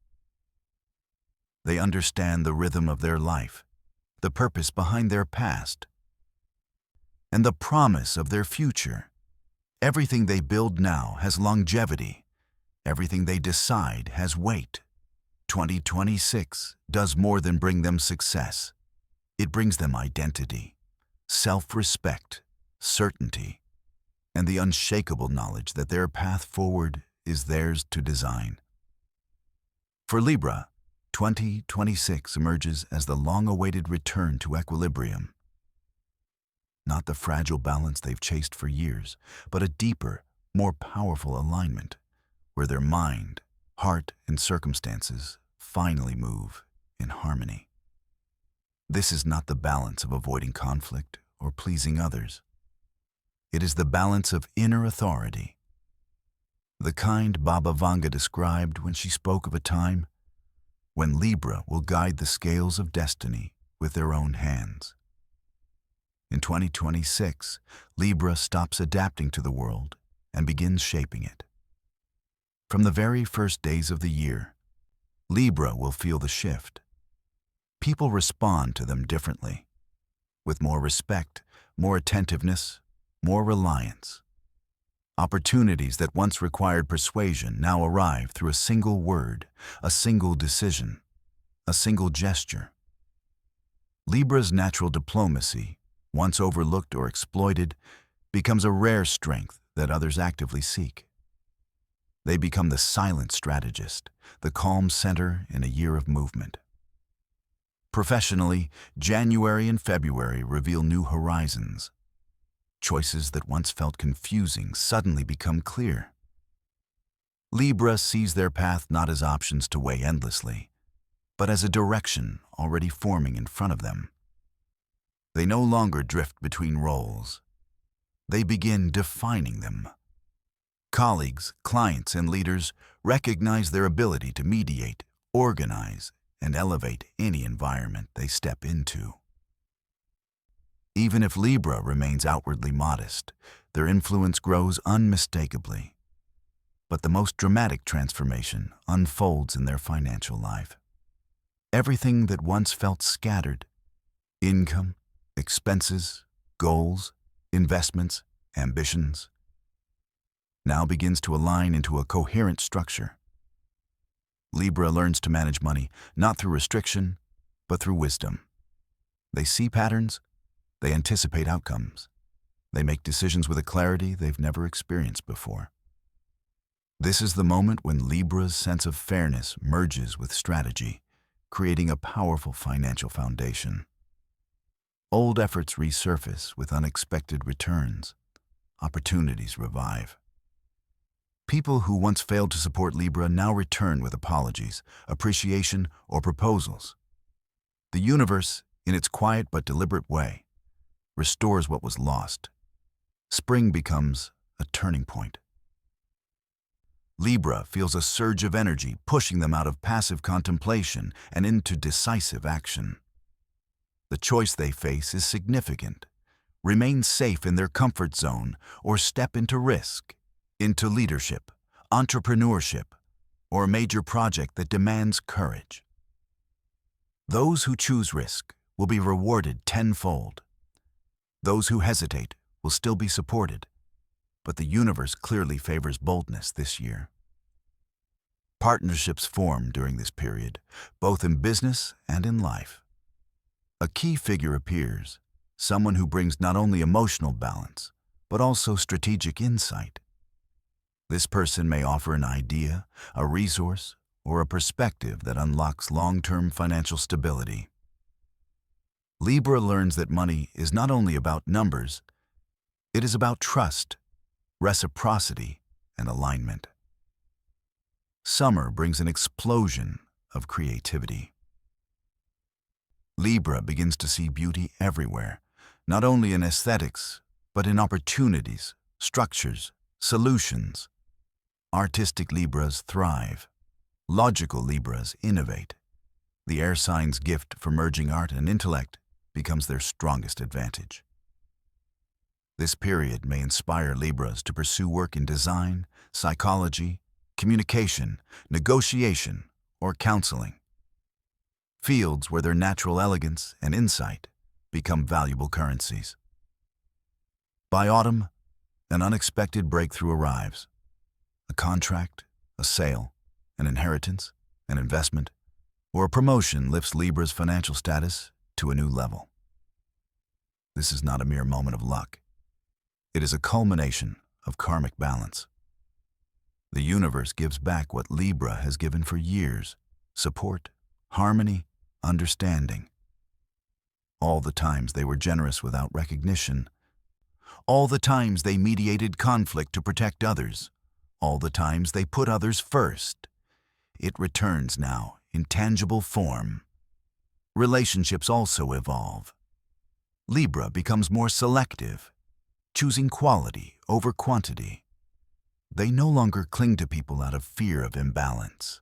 They understand the rhythm of their life, the purpose behind their past, and the promise of their future. Everything they build now has longevity. Everything they decide has weight. 2026 does more than bring them success. It brings them identity, self-respect, certainty, and the unshakable knowledge that their path forward is theirs to design. For Libra, 2026 emerges as the long-awaited return to equilibrium. Not the fragile balance they've chased for years, but a deeper, more powerful alignment, where their mind, heart, and circumstances finally move in harmony. This is not the balance of avoiding conflict or pleasing others. It is the balance of inner authority, the kind Baba Vanga described when she spoke of a time when Libra will guide the scales of destiny with their own hands. In 2026, Libra stops adapting to the world and begins shaping it. From the very first days of the year, Libra will feel the shift. People respond to them differently, with more respect, more attentiveness, more reliance. Opportunities that once required persuasion now arrive through a single word, a single decision, a single gesture. Libra's natural diplomacy, once overlooked or exploited, becomes a rare strength that others actively seek. They become the silent strategist, the calm center in a year of movement. Professionally, January and February reveal new horizons. Choices that once felt confusing suddenly become clear. Libra sees their path not as options to weigh endlessly, but as a direction already forming in front of them. They no longer drift between roles. They begin defining them. Colleagues, clients, and leaders recognize their ability to mediate, organize, and elevate any environment they step into. Even if Libra remains outwardly modest, their influence grows unmistakably. But the most dramatic transformation unfolds in their financial life. Everything that once felt scattered, income, expenses, goals, investments, ambitions, now begins to align into a coherent structure. Libra learns to manage money not through restriction, but through wisdom. They see patterns. They anticipate outcomes. They make decisions with a clarity they've never experienced before. This is the moment when Libra's sense of fairness merges with strategy, creating a powerful financial foundation. Old efforts resurface with unexpected returns. Opportunities revive. People who once failed to support Libra now return with apologies, appreciation, or proposals. The universe, in its quiet but deliberate way, restores what was lost. Spring becomes a turning point. Libra feels a surge of energy pushing them out of passive contemplation and into decisive action. The choice they face is significant. Remain safe in their comfort zone or step into risk, into leadership, entrepreneurship, or a major project that demands courage. Those who choose risk will be rewarded tenfold. Those who hesitate will still be supported, but the universe clearly favors boldness this year. Partnerships form during this period, both in business and in life. A key figure appears, someone who brings not only emotional balance, but also strategic insight. This person may offer an idea, a resource, or a perspective that unlocks long-term financial stability. Libra learns that money is not only about numbers, it is about trust, reciprocity, and alignment. Summer brings an explosion of creativity. Libra begins to see beauty everywhere, not only in aesthetics, but in opportunities, structures, solutions. Artistic Libras thrive. Logical Libras innovate. The air sign's gift for merging art and intellect becomes their strongest advantage. This period may inspire Libras to pursue work in design, psychology, communication, negotiation, or counseling. Fields where their natural elegance and insight become valuable currencies. By autumn, an unexpected breakthrough arrives. A contract, a sale, an inheritance, an investment, or a promotion lifts Libra's financial status to a new level. This is not a mere moment of luck. It is a culmination of karmic balance. The universe gives back what Libra has given for years: support, harmony, understanding. All the times they were generous without recognition. All the times they mediated conflict to protect others. All the times they put others first. It returns now in tangible form. Relationships also evolve. Libra becomes more selective, choosing quality over quantity. They no longer cling to people out of fear of imbalance.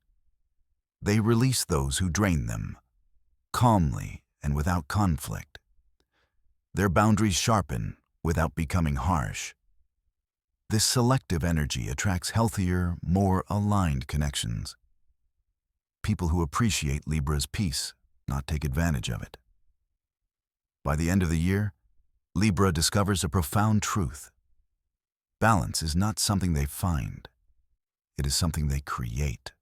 They release those who drain them, calmly and without conflict. Their boundaries sharpen without becoming harsh. This selective energy attracts healthier, more aligned connections. People who appreciate Libra's peace, not take advantage of it. By the end of the year, Libra discovers a profound truth. Balance is not something they find. It is something they create.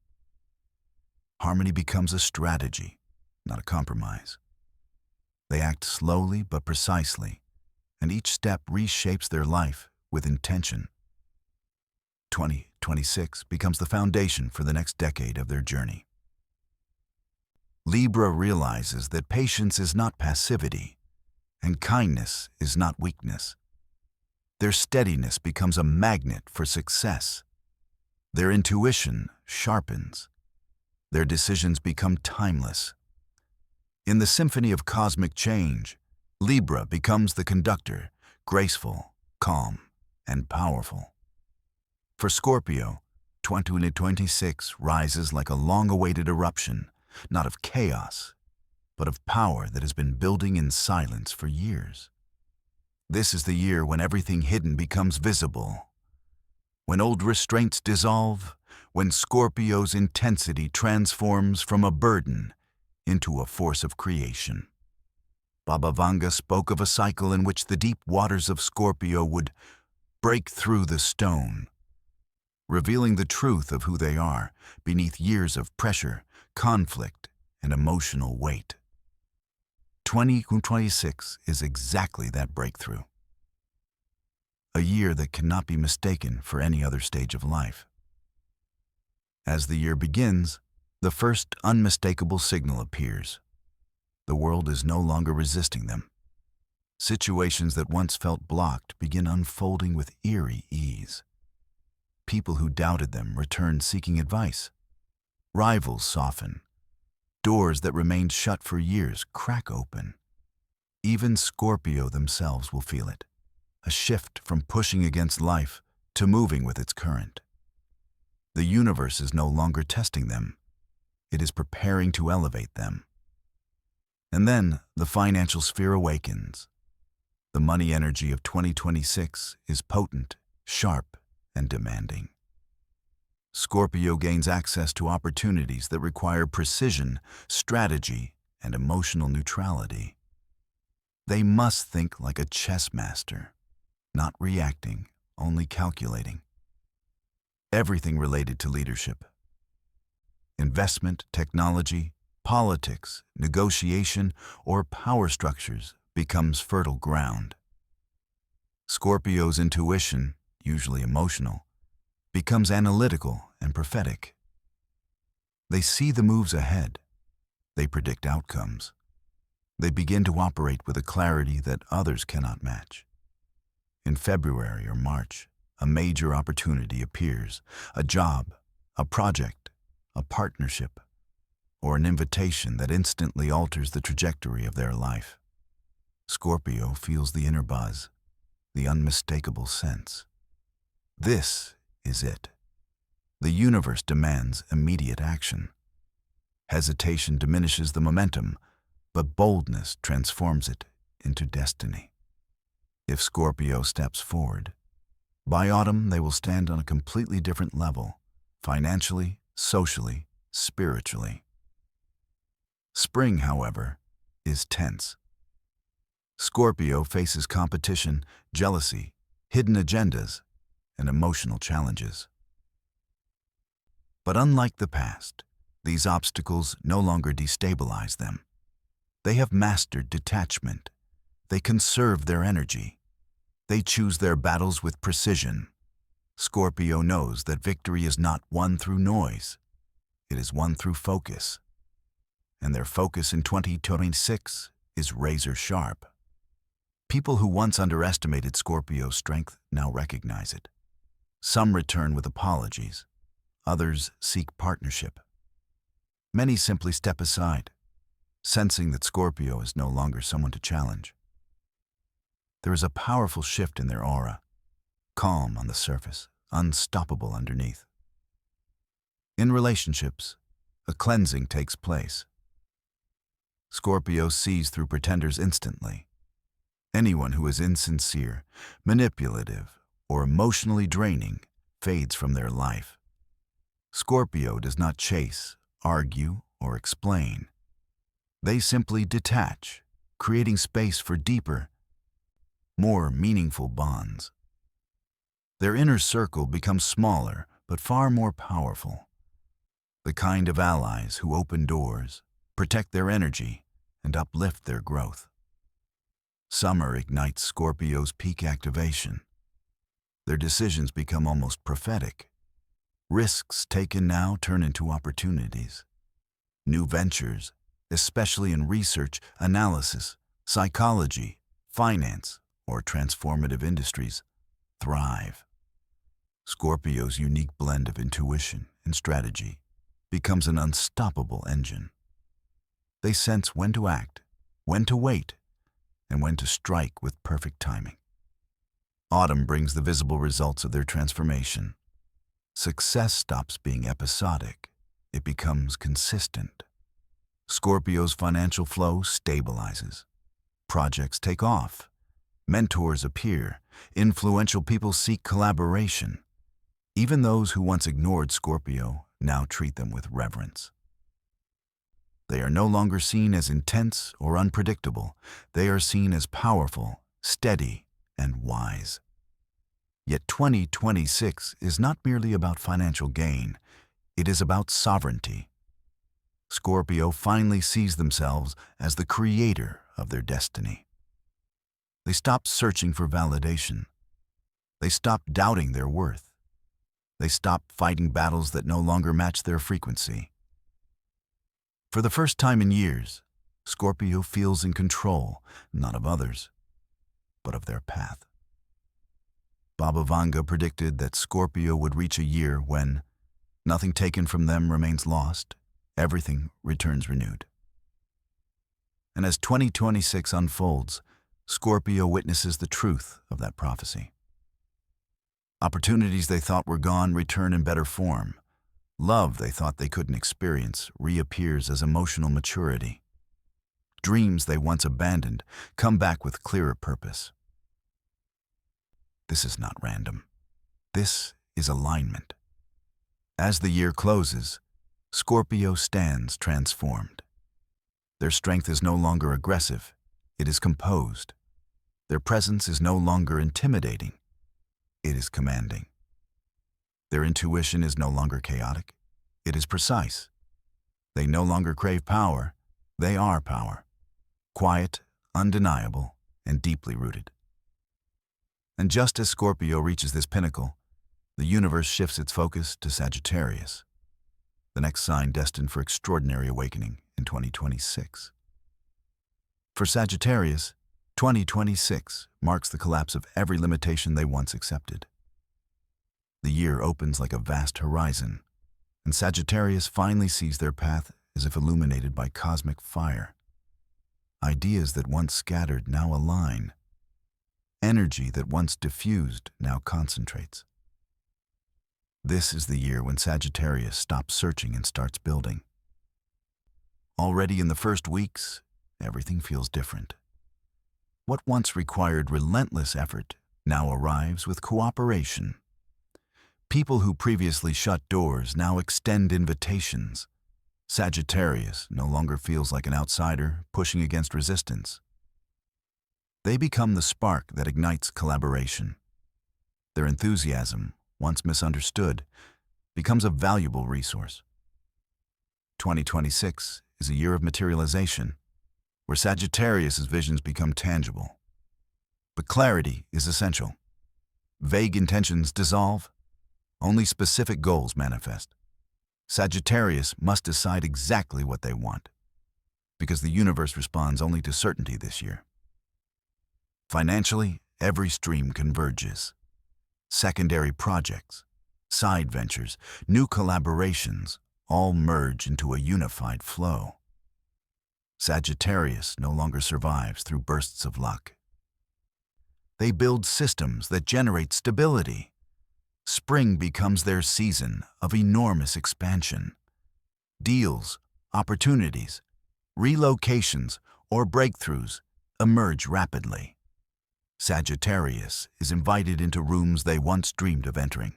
Harmony becomes a strategy, not a compromise. They act slowly but precisely, and each step reshapes their life with intention. 2026 becomes the foundation for the next decade of their journey. Libra realizes that patience is not passivity, and kindness is not weakness. Their steadiness becomes a magnet for success. Their intuition sharpens. Their decisions become timeless. In the symphony of cosmic change, Libra becomes the conductor, graceful, calm, and powerful. For Scorpio, 2026 rises like a long-awaited eruption, not of chaos, but of power that has been building in silence for years. This is the year when everything hidden becomes visible, when old restraints dissolve, when Scorpio's intensity transforms from a burden into a force of creation. Baba Vanga spoke of a cycle in which the deep waters of Scorpio would break through the stone, revealing the truth of who they are beneath years of pressure, conflict, and emotional weight. 2026 is exactly that breakthrough. A year that cannot be mistaken for any other stage of life. As the year begins, the first unmistakable signal appears. The world is no longer resisting them. Situations that once felt blocked begin unfolding with eerie ease. People who doubted them return seeking advice. Rivals soften. Doors that remained shut for years crack open. Even Scorpio themselves will feel it. A shift from pushing against life to moving with its current. The universe is no longer testing them. It is preparing to elevate them. And then the financial sphere awakens. The money energy of 2026 is potent, sharp, and demanding. Scorpio gains access to opportunities that require precision, strategy, and emotional neutrality. They must think like a chess master, not reacting, only calculating. Everything related to leadership. Investment, technology, politics, negotiation, or power structures becomes fertile ground. Scorpio's intuition, usually emotional, becomes analytical and prophetic. They see the moves ahead. They predict outcomes. They begin to operate with a clarity that others cannot match. In February or March, a major opportunity appears, a job, a project, a partnership, or an invitation that instantly alters the trajectory of their life. Scorpio feels the inner buzz, the unmistakable sense. This is it. The universe demands immediate action. Hesitation diminishes the momentum, but boldness transforms it into destiny. If Scorpio steps forward, by autumn they will stand on a completely different level, financially, socially, spiritually. Spring, however, is tense. Scorpio faces competition, jealousy, hidden agendas, and emotional challenges. But unlike the past, these obstacles no longer destabilize them. They have mastered detachment. They conserve their energy. They choose their battles with precision. Scorpio knows that victory is not won through noise. It is won through focus. and their focus in 2026 is razor sharp. People who once underestimated Scorpio's strength now recognize it. Some return with apologies, others seek partnership. Many simply step aside, sensing that Scorpio is no longer someone to challenge. There is a powerful shift in their aura, calm on the surface, unstoppable underneath. In relationships, a cleansing takes place. Scorpio sees through pretenders instantly. Anyone who is insincere, manipulative, or emotionally draining fades from their life. Scorpio does not chase, argue, or explain. They simply detach, creating space for deeper, more meaningful bonds. Their inner circle becomes smaller, but far more powerful. The kind of allies who open doors, protect their energy, and uplift their growth. Summer ignites Scorpio's peak activation. Their decisions become almost prophetic. Risks taken now turn into opportunities. New ventures, especially in research, analysis, psychology, finance, or transformative industries, thrive. Scorpio's unique blend of intuition and strategy becomes an unstoppable engine. They sense when to act, when to wait, and when to strike with perfect timing. Autumn brings the visible results of their transformation. Success stops being episodic. It becomes consistent. Scorpio's financial flow stabilizes. Projects take off. Mentors appear. Influential people seek collaboration. Even those who once ignored Scorpio now treat them with reverence. They are no longer seen as intense or unpredictable. They are seen as powerful, steady, and wise. Yet 2026 is not merely about financial gain. It is about sovereignty. Scorpio finally sees themselves as the creator of their destiny. They stop searching for validation. They stop doubting their worth. They stop fighting battles that no longer match their frequency. For the first time in years, Scorpio feels in control, not of others, but of their path. Baba Vanga predicted that Scorpio would reach a year when nothing taken from them remains lost, everything returns renewed. And as 2026 unfolds, Scorpio witnesses the truth of that prophecy. Opportunities they thought were gone return in better form. Love they thought they couldn't experience reappears as emotional maturity. Dreams they once abandoned come back with clearer purpose. This is not random. This is alignment. As the year closes, Scorpio stands transformed. Their strength is no longer aggressive, it is composed. Their presence is no longer intimidating, it is commanding. Their intuition is no longer chaotic, it is precise. They no longer crave power, they are power. Quiet, undeniable, and deeply rooted. And just as Scorpio reaches this pinnacle, the universe shifts its focus to Sagittarius, the next sign destined for extraordinary awakening in 2026. For Sagittarius, 2026 marks the collapse of every limitation they once accepted. The year opens like a vast horizon, and Sagittarius finally sees their path as if illuminated by cosmic fire. Ideas that once scattered now align. Energy that once diffused now concentrates. This is the year when Sagittarius stops searching and starts building. Already in the first weeks, everything feels different. What once required relentless effort now arrives with cooperation. People who previously shut doors now extend invitations. Sagittarius no longer feels like an outsider pushing against resistance. They become the spark that ignites collaboration. Their enthusiasm, once misunderstood, becomes a valuable resource. 2026 is a year of materialization, where Sagittarius's visions become tangible. But clarity is essential. Vague intentions dissolve. Only specific goals manifest. Sagittarius must decide exactly what they want. because the universe responds only to certainty this year. Financially, every stream converges. Secondary projects, side ventures, new collaborations all merge into a unified flow. Sagittarius no longer survives through bursts of luck. They build systems that generate stability. Spring becomes their season of enormous expansion. Deals, opportunities, relocations, or breakthroughs emerge rapidly. Sagittarius is invited into rooms they once dreamed of entering.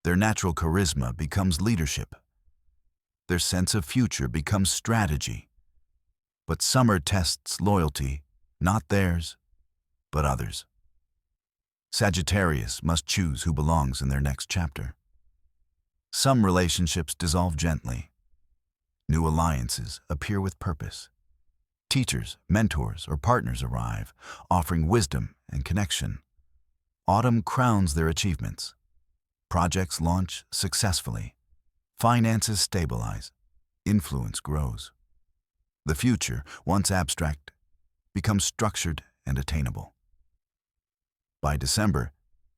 Their natural charisma becomes leadership. Their sense of future becomes strategy. But summer tests loyalty, not theirs, but others. Sagittarius must choose who belongs in their next chapter. Some relationships dissolve gently. New alliances appear with purpose. Teachers, mentors, or partners arrive, offering wisdom and connection. Autumn crowns their achievements. Projects launch successfully. Finances stabilize. Influence grows. The future, once abstract, becomes structured and attainable. By December,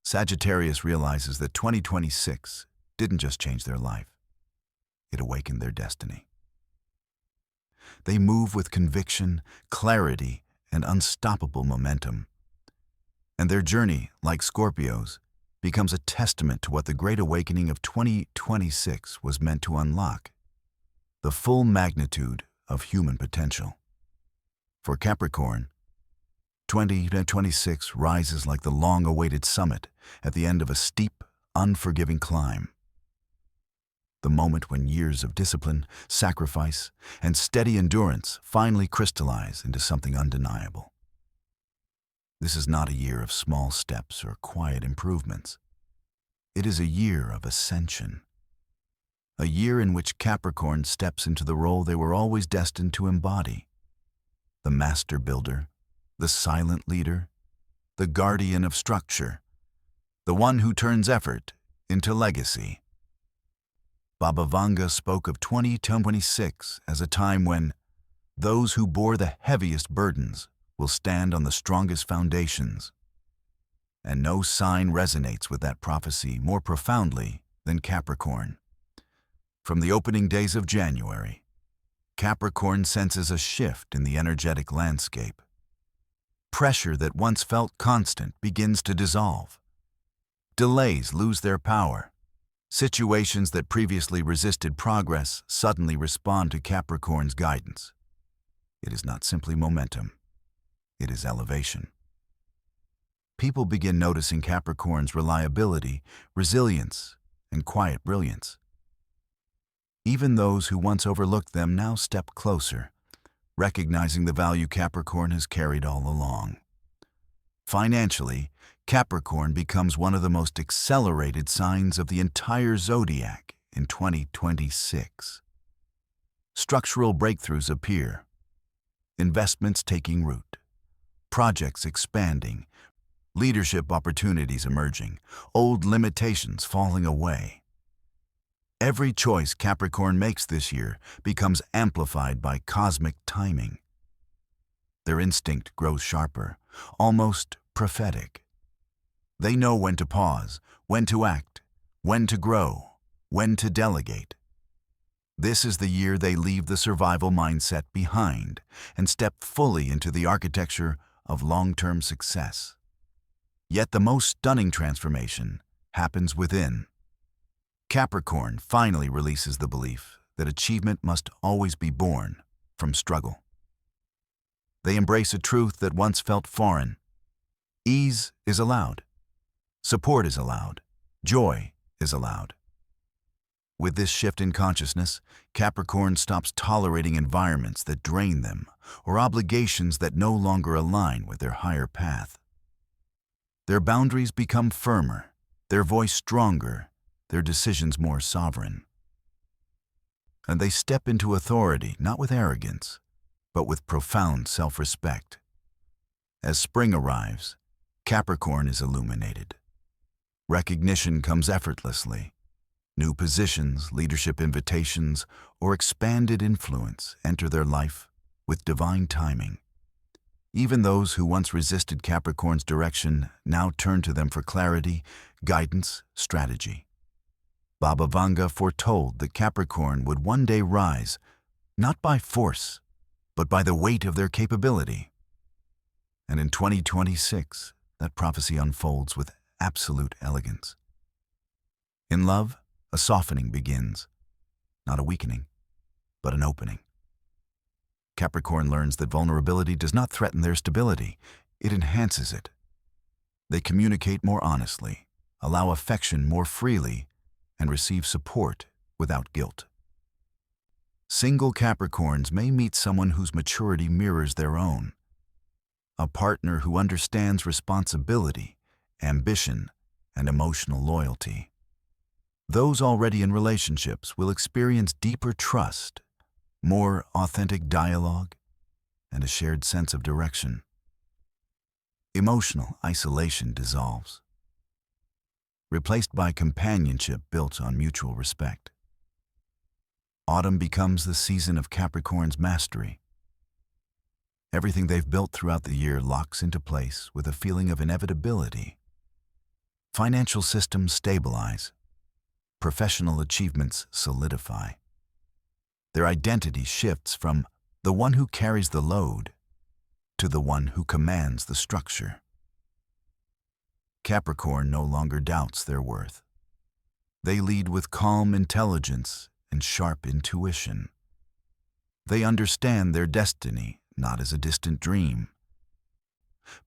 Sagittarius realizes that 2026 didn't just change their life. It awakened their destiny. They move with conviction, clarity, and unstoppable momentum. And their journey, like Scorpio's, becomes a testament to what the Great Awakening of 2026 was meant to unlock: the full magnitude of human potential. For Capricorn, 2026 rises like the long-awaited summit at the end of a steep, unforgiving climb. The moment when years of discipline, sacrifice, and steady endurance finally crystallize into something undeniable. This is not a year of small steps or quiet improvements. It is a year of ascension. A year in which Capricorn steps into the role they were always destined to embody: the master builder, the silent leader, the guardian of structure, the one who turns effort into legacy. Baba Vanga spoke of 2026 as a time when those who bore the heaviest burdens will stand on the strongest foundations. And no sign resonates with that prophecy more profoundly than Capricorn. From the opening days of January, Capricorn senses a shift in the energetic landscape. Pressure that once felt constant begins to dissolve. Delays lose their power. Situations that previously resisted progress suddenly respond to Capricorn's guidance. It is not simply momentum. It is elevation. People begin noticing Capricorn's reliability, resilience, and quiet brilliance. Even those who once overlooked them now step closer, recognizing the value Capricorn has carried all along. Financially, Capricorn becomes one of the most accelerated signs of the entire Zodiac in 2026. Structural breakthroughs appear, investments taking root, projects expanding, leadership opportunities emerging, old limitations falling away. Every choice Capricorn makes this year becomes amplified by cosmic timing. Their instinct grows sharper, almost prophetic. They know when to pause, when to act, when to grow, when to delegate. This is the year they leave the survival mindset behind and step fully into the architecture of long-term success. Yet the most stunning transformation happens within. Capricorn finally releases the belief that achievement must always be born from struggle. They embrace a truth that once felt foreign. Ease is allowed. Support is allowed. Joy is allowed. With this shift in consciousness, Capricorn stops tolerating environments that drain them or obligations that no longer align with their higher path. Their boundaries become firmer, their voice stronger, their decisions more sovereign. And they step into authority not with arrogance, but with profound self-respect. As spring arrives, Capricorn is illuminated. Recognition comes effortlessly. New positions, leadership invitations, or expanded influence enter their life with divine timing. Even those who once resisted Capricorn's direction now turn to them for clarity, guidance, strategy. Baba Vanga foretold that Capricorn would one day rise, not by force, but by the weight of their capability. And in 2026, that prophecy unfolds with absolute elegance. In love, a softening begins, not a weakening, but an opening. Capricorn learns that vulnerability does not threaten their stability, it enhances it. They communicate more honestly, allow affection more freely, and receive support without guilt. Single Capricorns may meet someone whose maturity mirrors their own, a partner who understands responsibility, ambition, and emotional loyalty. Those already in relationships will experience deeper trust, more authentic dialogue, and a shared sense of direction. Emotional isolation dissolves, replaced by companionship built on mutual respect. Autumn becomes the season of Capricorn's mastery. Everything they've built throughout the year locks into place with a feeling of inevitability. Financial systems stabilize. Professional achievements solidify. Their identity shifts from the one who carries the load to the one who commands the structure. Capricorn no longer doubts their worth. They lead with calm intelligence and sharp intuition. They understand their destiny not as a distant dream,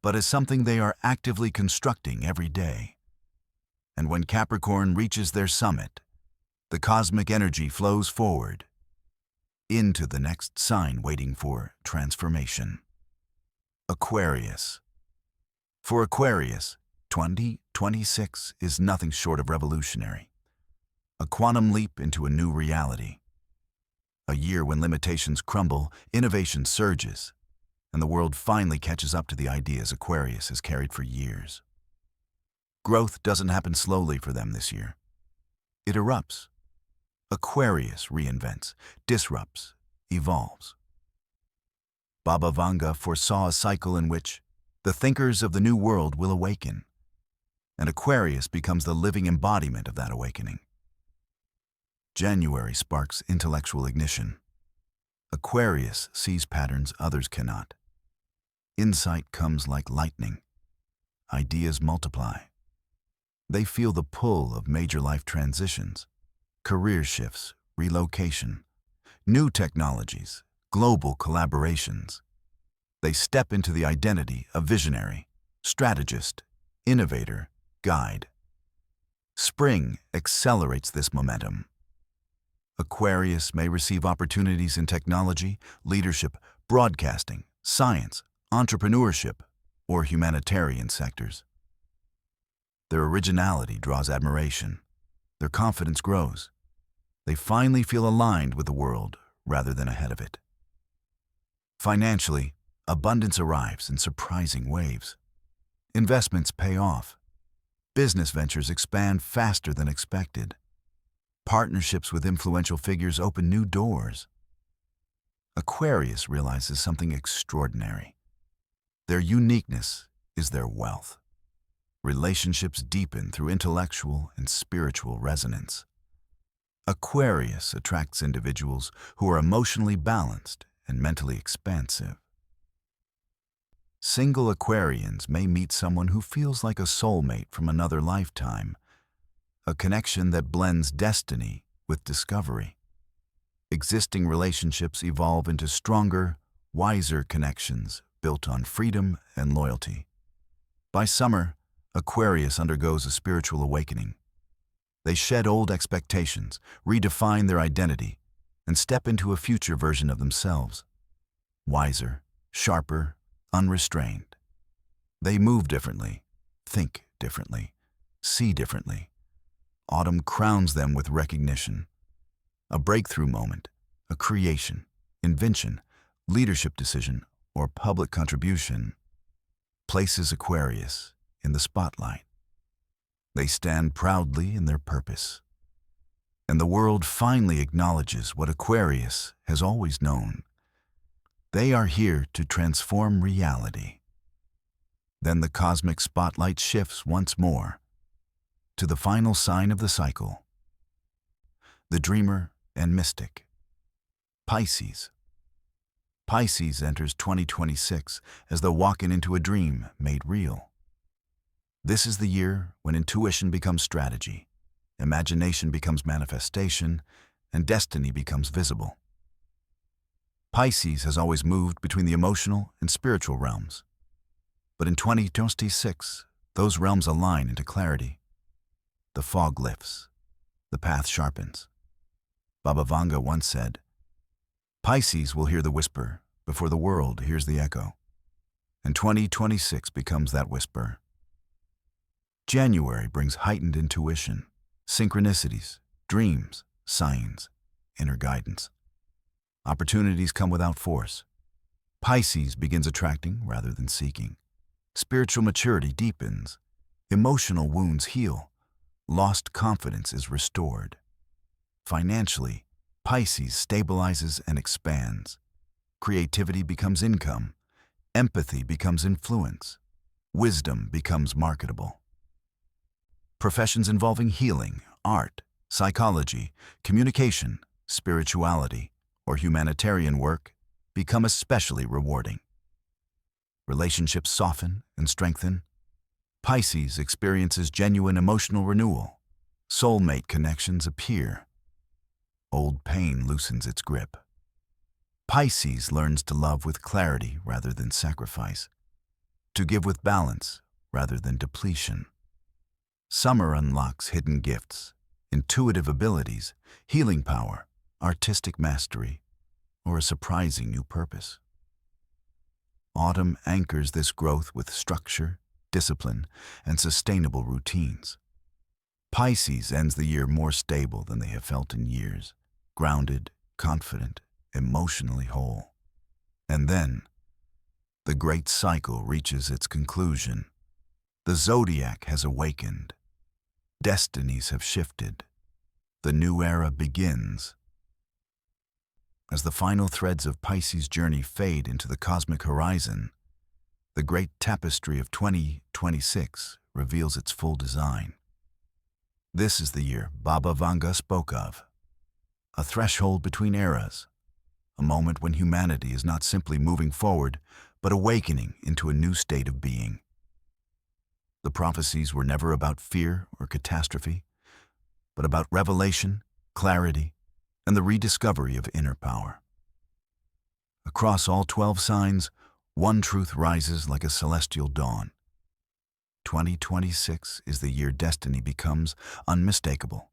but as something they are actively constructing every day. And when Capricorn reaches their summit, the cosmic energy flows forward into the next sign waiting for transformation. Aquarius. For Aquarius, 2026 is nothing short of revolutionary. A quantum leap into a new reality. A year when limitations crumble, innovation surges, and the world finally catches up to the ideas Aquarius has carried for years. Growth doesn't happen slowly for them this year. It erupts. Aquarius reinvents, disrupts, evolves. Baba Vanga foresaw a cycle in which the thinkers of the new world will awaken, and Aquarius becomes the living embodiment of that awakening. January sparks intellectual ignition. Aquarius sees patterns others cannot. Insight comes like lightning. Ideas multiply. They feel the pull of major life transitions, career shifts, relocation, new technologies, global collaborations. They step into the identity of visionary, strategist, innovator, guide. Spring accelerates this momentum. Aquarius may receive opportunities in technology, leadership, broadcasting, science, entrepreneurship, or humanitarian sectors. Their originality draws admiration. Their confidence grows. They finally feel aligned with the world rather than ahead of it. Financially, abundance arrives in surprising waves. Investments pay off. Business ventures expand faster than expected. Partnerships with influential figures open new doors. Aquarius realizes something extraordinary. Their uniqueness is their wealth. Relationships deepen through intellectual and spiritual resonance. Aquarius attracts individuals who are emotionally balanced and mentally expansive. Single Aquarians may meet someone who feels like a soulmate from another lifetime, a connection that blends destiny with discovery. Existing relationships evolve into stronger, wiser connections built on freedom and loyalty. By summer, Aquarius undergoes a spiritual awakening. They shed old expectations, redefine their identity, and step into a future version of themselves. Wiser, sharper, unrestrained. They move differently, think differently, see differently. Autumn crowns them with recognition. A breakthrough moment, a creation, invention, leadership decision, or public contribution places Aquarius in the spotlight. They stand proudly in their purpose. and the world finally acknowledges what Aquarius has always known. They are here to transform reality. Then the cosmic spotlight shifts once more to the final sign of the cycle, the dreamer and mystic, Pisces. Pisces enters 2026 as though walking into a dream made real. This is the year when intuition becomes strategy, imagination becomes manifestation, and destiny becomes visible. Pisces has always moved between the emotional and spiritual realms. But in 2026, those realms align into clarity. The fog lifts, the path sharpens. Baba Vanga once said, "Pisces will hear the whisper before the world hears the echo." And 2026 becomes that whisper. January brings heightened intuition, synchronicities, dreams, signs, inner guidance. Opportunities come without force. Pisces begins attracting rather than seeking. Spiritual maturity deepens. Emotional wounds heal. Lost confidence is restored. Financially, Pisces stabilizes and expands. Creativity becomes income. Empathy becomes influence. Wisdom becomes marketable. Professions involving healing, art, psychology, communication, spirituality, or humanitarian work become especially rewarding. Relationships soften and strengthen. Pisces experiences genuine emotional renewal. Soulmate connections appear. Old pain loosens its grip. Pisces learns to love with clarity rather than sacrifice, to give with balance rather than depletion. Summer unlocks hidden gifts, intuitive abilities, healing power, artistic mastery, or a surprising new purpose. Autumn anchors this growth with structure, discipline, and sustainable routines. Pisces ends the year more stable than they have felt in years, grounded, confident, emotionally whole. And then, the great cycle reaches its conclusion. The Zodiac has awakened. Destinies have shifted. The new era begins. As the final threads of Pisces' journey fade into the cosmic horizon, the great tapestry of 2026 reveals its full design. This is the year Baba Vanga spoke of, a threshold between eras, a moment when humanity is not simply moving forward, but awakening into a new state of being. The prophecies were never about fear or catastrophe, but about revelation, clarity, and the rediscovery of inner power. Across all 12 signs, one truth rises like a celestial dawn. 2026 is the year destiny becomes unmistakable.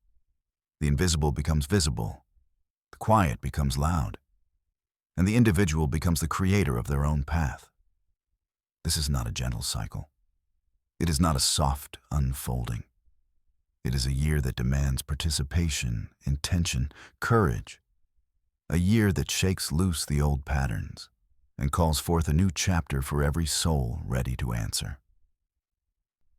The invisible becomes visible, the quiet becomes loud, and the individual becomes the creator of their own path. This is not a gentle cycle. It is not a soft unfolding. It is a year that demands participation, intention, courage. A year that shakes loose the old patterns and calls forth a new chapter for every soul ready to answer.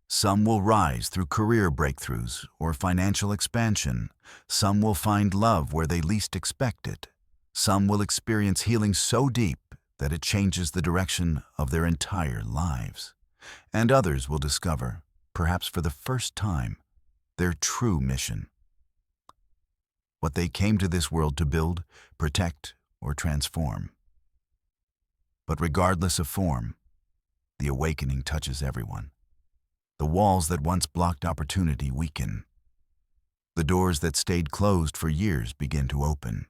Some will rise through career breakthroughs or financial expansion. Some will find love where they least expect it. Some will experience healing so deep that it changes the direction of their entire lives. And others will discover, perhaps for the first time, their true mission. What they came to this world to build, protect, or transform. But regardless of form, the awakening touches everyone. The walls that once blocked opportunity weaken. The doors that stayed closed for years begin to open.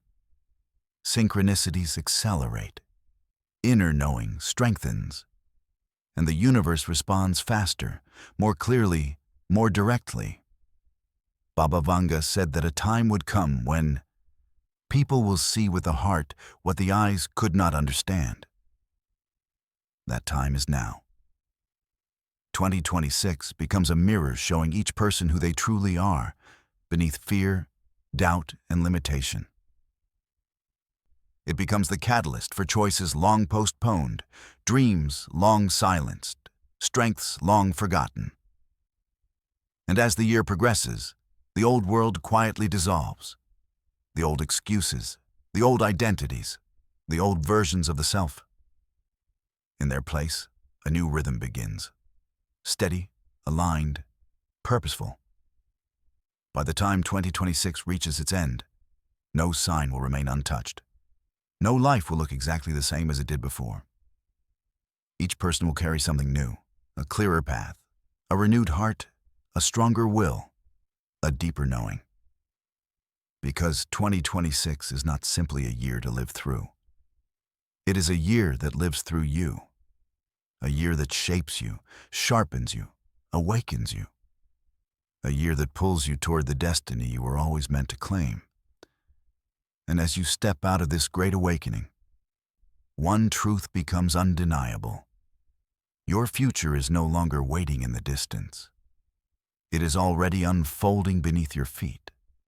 Synchronicities accelerate. Inner knowing strengthens. And the universe responds faster, more clearly, more directly. Baba Vanga said that a time would come when people will see with the heart what the eyes could not understand. That time is now. 2026 becomes a mirror showing each person who they truly are, beneath fear, doubt, and limitation. It becomes the catalyst for choices long postponed, dreams long silenced, strengths long forgotten. And as the year progresses, The old world quietly dissolves. The old excuses, the old identities, the old versions of the self. In their place, a new rhythm begins. Steady, aligned, purposeful. By the time 2026 reaches its end, no sign will remain untouched. No life will look exactly the same as it did before. Each person will carry something new, a clearer path, a renewed heart, a stronger will, a deeper knowing. Because 2026 is not simply a year to live through. It is a year that lives through you. A year that shapes you, sharpens you, awakens you. A year that pulls you toward the destiny you were always meant to claim. And as you step out of this great awakening, one truth becomes undeniable. Your future is no longer waiting in the distance. It is already unfolding beneath your feet.